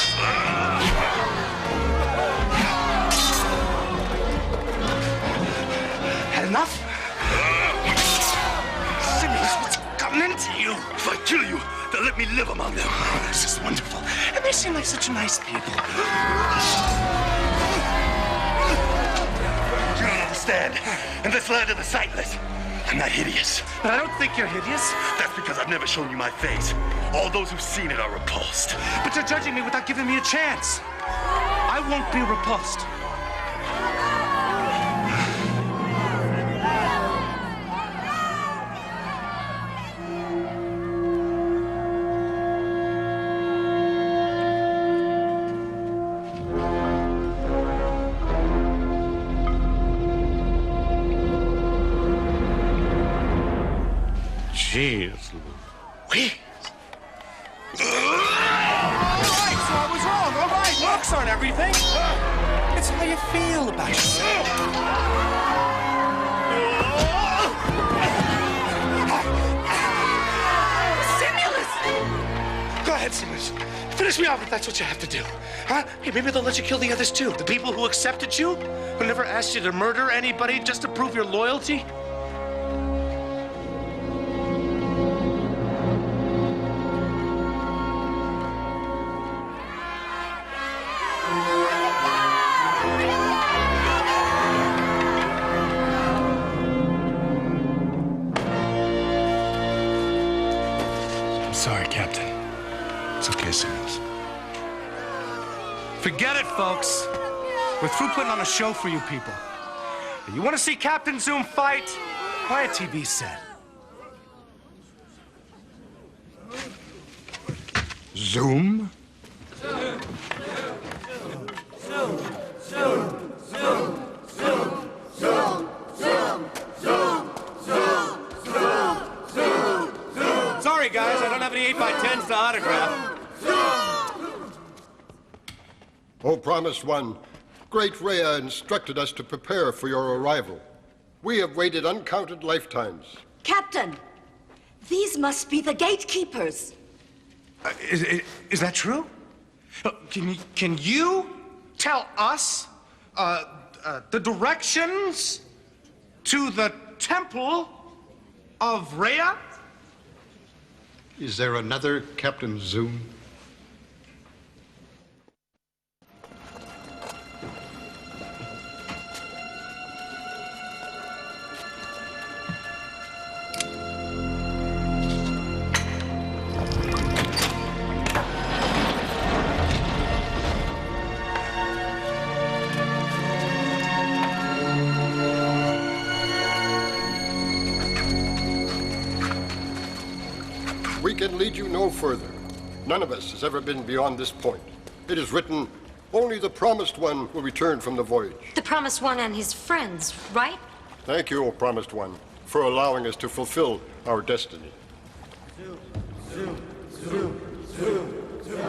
Had enough? Simulus, what's gotten into you? If I kill you, they'll let me live among them. Oh, this is wonderful. And they seem like such nice people. You don't understand. In this land of the sightless, I'm not hideous. But I don't think you're hideous. That's because I've never shown you my face. All those who've seen it are repulsed. But you're judging me without giving me a chance. I won't be repulsed. Jeez. Wait. All right, so I was wrong. All right, looks aren't everything. It's how you feel about yourself. Simulus! Go ahead, Simulus. Finish me off if that's what you have to do. Huh? Hey, maybe they'll let you kill the others too. The people who accepted you, who never asked you to murder anybody just to prove your loyalty. Sorry, Captain. It's okay, Simulus. Forget it, folks. We're through putting on a show for you people. You want to see Captain Zoom fight? Buy a TV set. Zoom? Sorry, guys, I don't have any 8x10s to autograph. O promised one, great Rhea instructed us to prepare for your arrival. We have waited uncounted lifetimes. Captain, these must be the gatekeepers. Is that true? Can you tell us the directions to the temple of Rhea? Is there another Captain Zoom? We can lead you no further. None of us has ever been beyond this point. It is written, only the Promised One will return from the voyage. The Promised One and his friends, right? Thank you, O Promised One, for allowing us to fulfill our destiny. I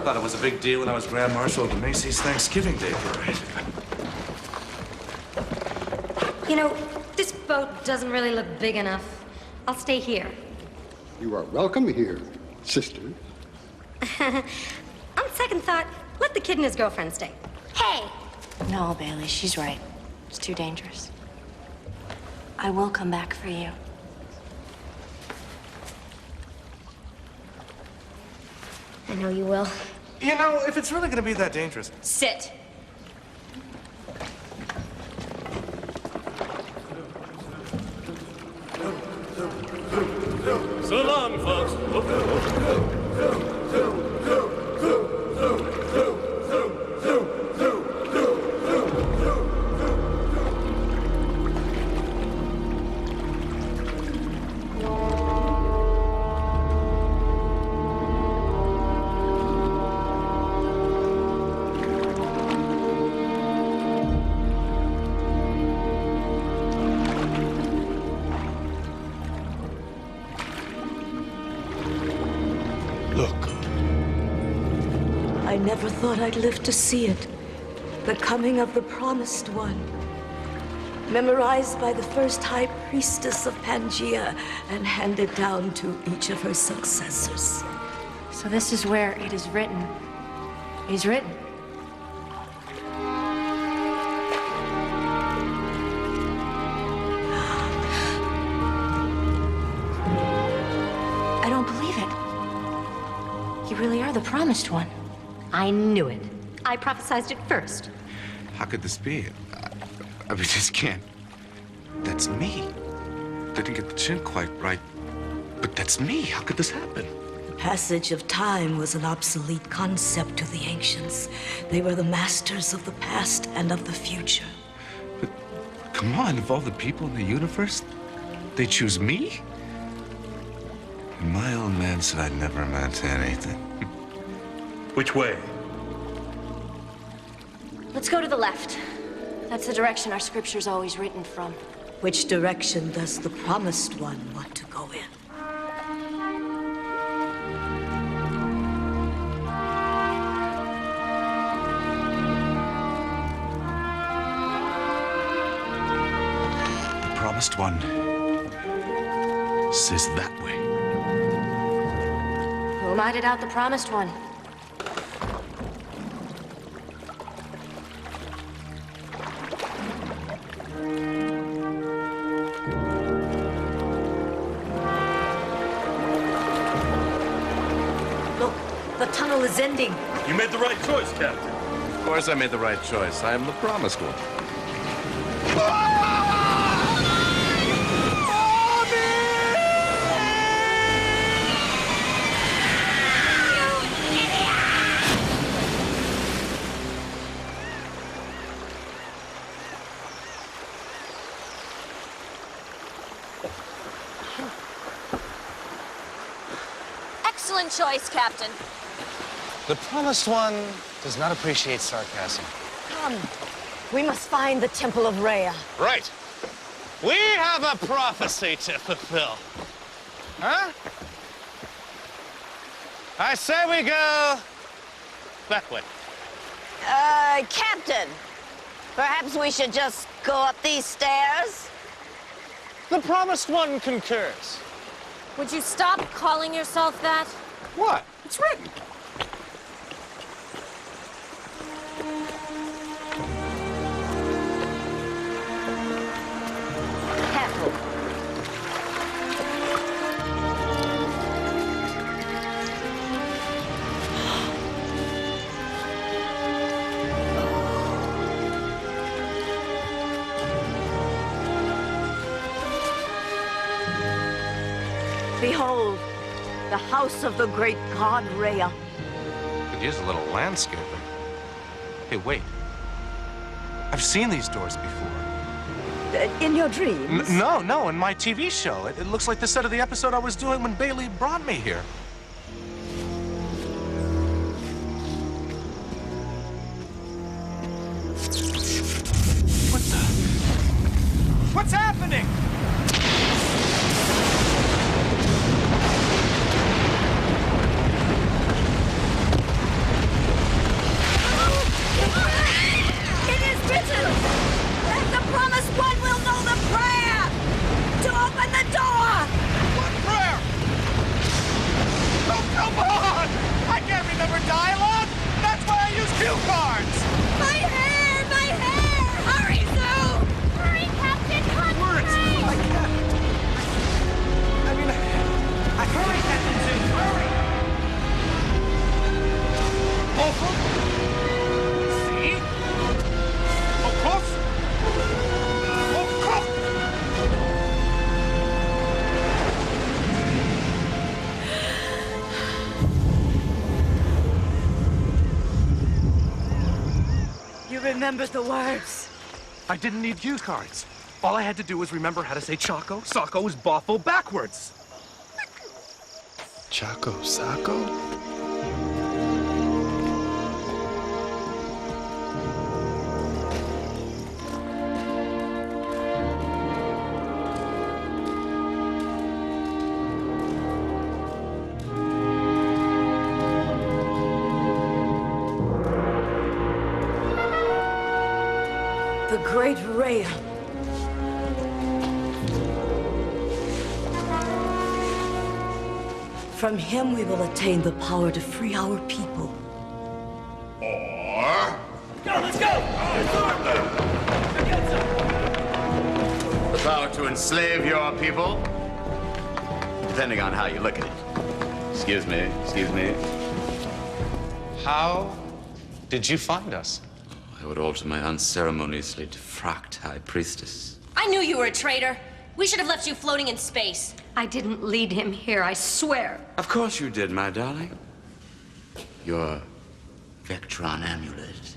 thought it was a big deal when I was Grand Marshal of the Macy's Thanksgiving Day Parade. You know, this boat doesn't really look big enough. I'll stay here. You are welcome here, sister. On second thought, let the kid and his girlfriend stay. Hey! No, Bailey, she's right. It's too dangerous. I will come back for you. I know you will. You know, if it's really gonna be that dangerous. Sit. So long, folks. I never thought I'd live to see it. The coming of the Promised One. Memorized by the first High Priestess of Pangaea and handed down to each of her successors. So this is where it is written. It is written. I don't believe it. You really are the Promised One. I knew it. I prophesized it first. How could this be? I mean, this can't. That's me. Didn't get the chin quite right, but that's me. How could this happen? The passage of time was an obsolete concept to the ancients. They were the masters of the past and of the future. But come on, of all the people in the universe, they choose me? And my old man said I'd never amount to anything. Which way? Let's go to the left. That's the direction our scripture's always written from. Which direction does the Promised One want to go in? The Promised One says that way. Who am I to doubt the Promised One? The tunnel is ending. You made the right choice, Captain. Of course I made the right choice. I am the Promised One. Excellent choice, Captain. The Promised One does not appreciate sarcasm. Come. We must find the Temple of Rhea. Right. We have a prophecy to fulfill. Huh? I say we go that way. Captain, perhaps we should just go up these stairs? The Promised One concurs. Would you stop calling yourself that? What? It's written. Careful. Behold, the house of the great god Rhea. Could use a little landscaping. Hey, wait. I've seen these doors before. In your dreams? No, in my TV show. It looks like the set of the episode I was doing when Bailey brought me here. What the? What's happening? It is written that the Promised One will know the prayer! remembered the words. I didn't need cue cards. All I had to do was remember how to say Chaco, Socko is Boffo backwards. Chaco, Socko? The great Rhea. From him we will attain the power to free our people. Or... Go, let's go! the power to enslave your people, depending on how you look at it. Excuse me, excuse me. How did you find us? I would alter my unceremoniously defrocked high priestess. I knew you were a traitor. We should have left you floating in space. I didn't lead him here, I swear. Of course you did, my darling. Your Vectron amulet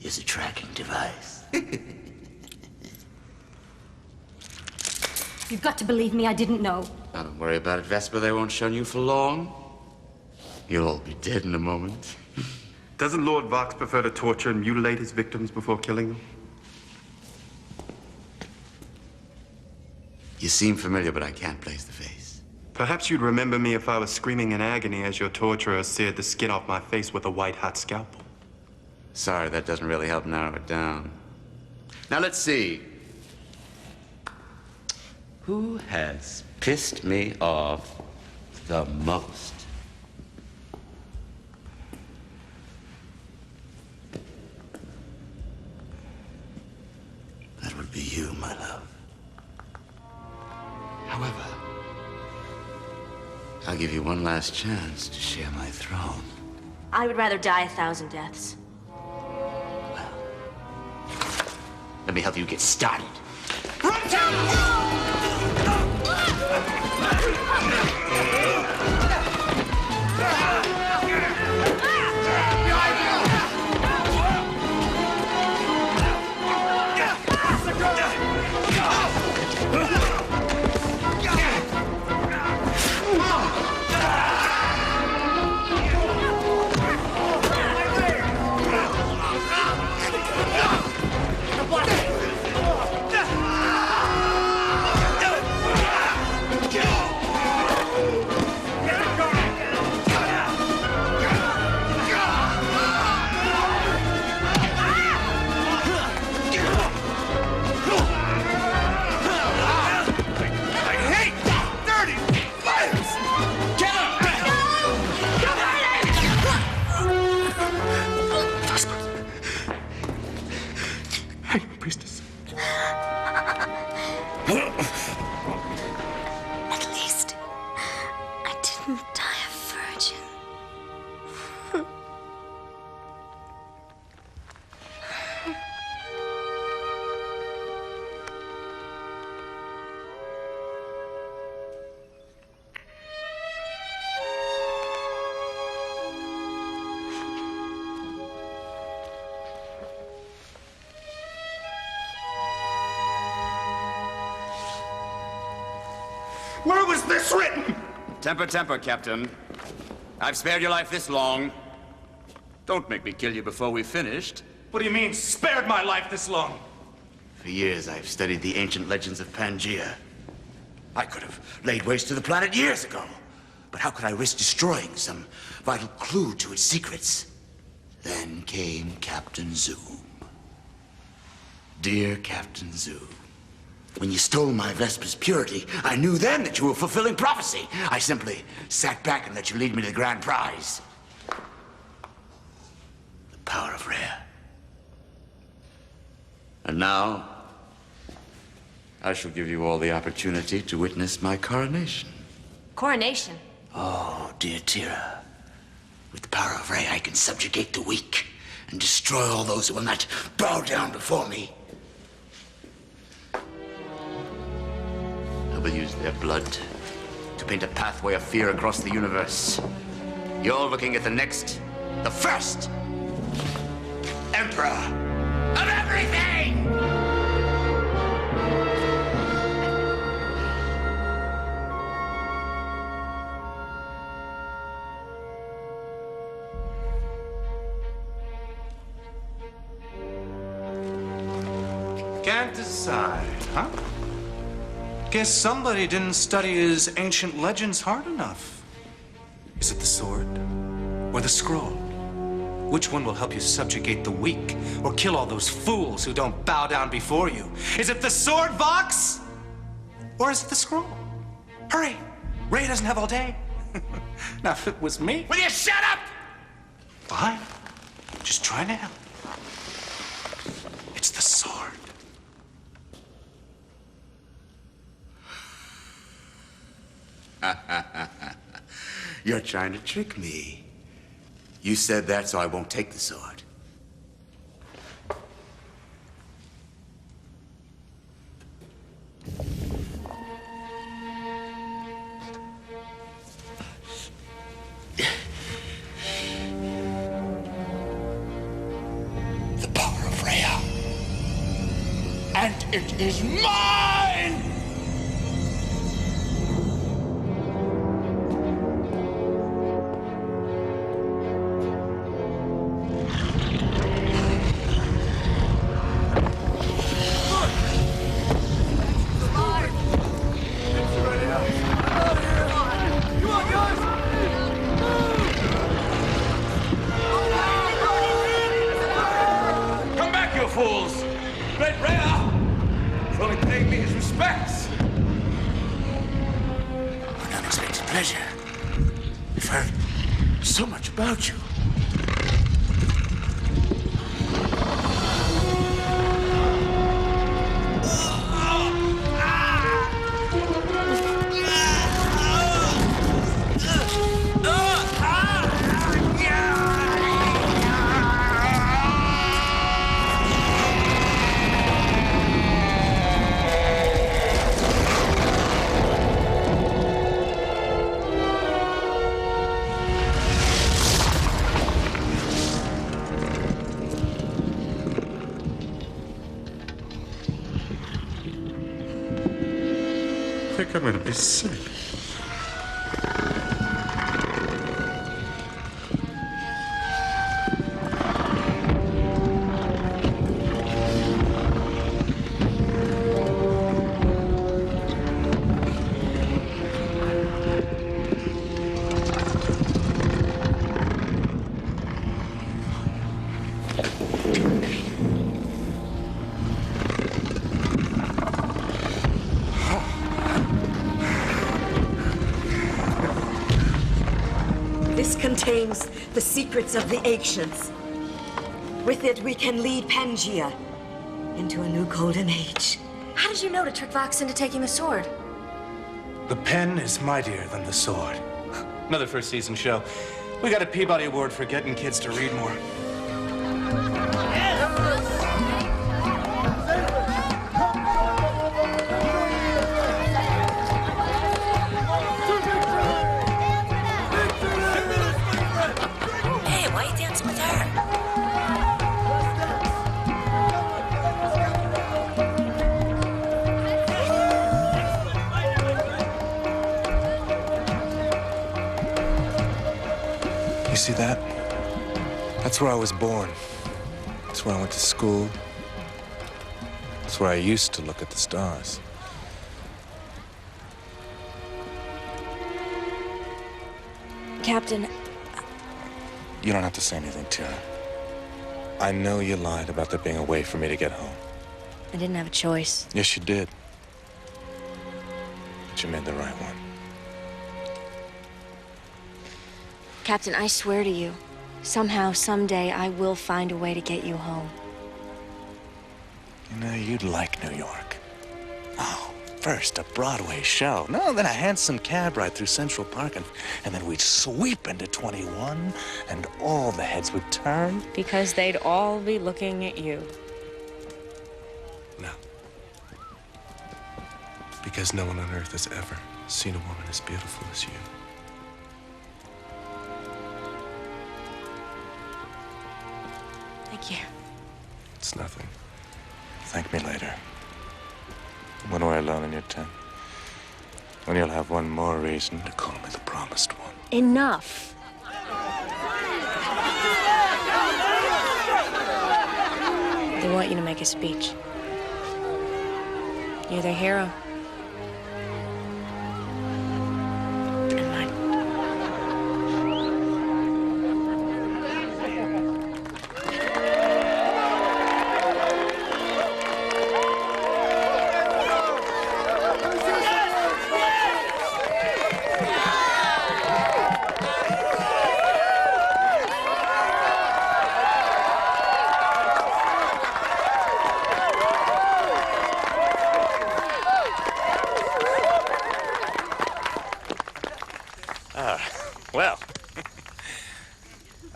is a tracking device. You've got to believe me, I didn't know. Now, don't worry about it, Vesper. They won't shun you for long. You'll all be dead in a moment. Doesn't Lord Vox prefer to torture and mutilate his victims before killing them? You seem familiar, but I can't place the face. Perhaps you'd remember me if I was screaming in agony as your torturer seared the skin off my face with a white-hot scalpel. Sorry, that doesn't really help narrow it down. Now, let's see. Who has pissed me off the most? That would be you, my love. However, I'll give you one last chance to share my throne. I would rather die 1,000 deaths. Let me help you get started. At least I didn't die a virgin. Where was this written? Temper, temper, Captain. I've spared your life this long. Don't make me kill you before we've finished. What do you mean, spared my life this long? For years, I've studied the ancient legends of Pangaea. I could have laid waste to the planet years ago. But how could I risk destroying some vital clue to its secrets? Then came Captain Zoom. Dear Captain Zoom, when you stole my Vesper's purity, I knew then that you were fulfilling prophecy. I simply sat back and let you lead me to the grand prize. The power of Rhea. And now, I shall give you all the opportunity to witness my coronation. Coronation? Oh, dear Tira. With the power of Rhea, I can subjugate the weak and destroy all those who will not bow down before me. I will use their blood to paint a pathway of fear across the universe. You're looking at the first Emperor of everything! Can't decide, huh? Guess somebody didn't study his ancient legends hard enough. Is it the sword or the scroll? Which one will help you subjugate the weak or kill all those fools who don't bow down before you? Is it the sword, Vox? Or is it the scroll? Hurry! Ray doesn't have all day. Now, if it was me... Will you shut up? Fine. Just try now. It's the sword. You're trying to trick me. You said that, so I won't take the sword. The power of Rhea. And it is mine! Come back, you fools! Great Rhea is only paying me his respects. An unexpected pleasure. I've heard so much about you. I think I'm gonna be sick. This contains the secrets of the ancients. With it, we can lead Pangaea into a new golden age. How did you know to trick Vox into taking the sword? The pen is mightier than the sword. Another first season show. We got a Peabody Award for getting kids to read more. Hey, why are you dancing with her? You see that? That's where I was born. That's where I went to school. That's where I used to look at the stars. Captain, You don't have to say anything, Tara. I know you lied about there being a way for me to get home. I didn't have a choice. Yes, you did. But you made the right one. Captain, I swear to you, somehow, someday, I will find a way to get you home. You know, you'd like New York. Oh, first a Broadway show. No, then a handsome cab ride through Central Park, and then we'd sweep into 21, and all the heads would turn. Because they'd all be looking at you. No. Because no one on earth has ever seen a woman as beautiful as you. Thank you. It's nothing. Thank me later. When we're alone in your tent. When you'll have one more reason to call me the promised one. Enough. They want you to make a speech. You're their hero. And mine. Well,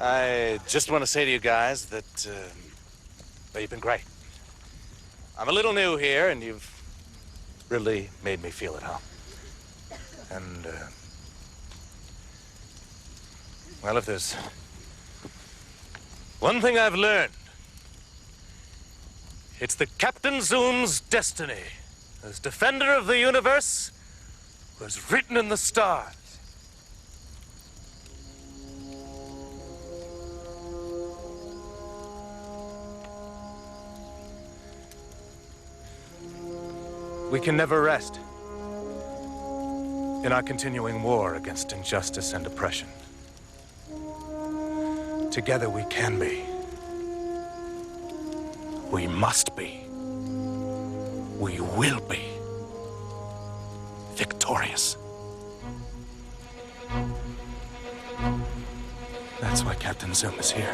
I just want to say to you guys that well, you've been great. I'm a little new here, and you've really made me feel at home. And, well, if there's one thing I've learned, it's that Captain Zoom's destiny as defender of the universe was written in the stars. We can never rest in our continuing war against injustice and oppression. Together we can be. We must be. We will be victorious. That's why Captain Zoom is here.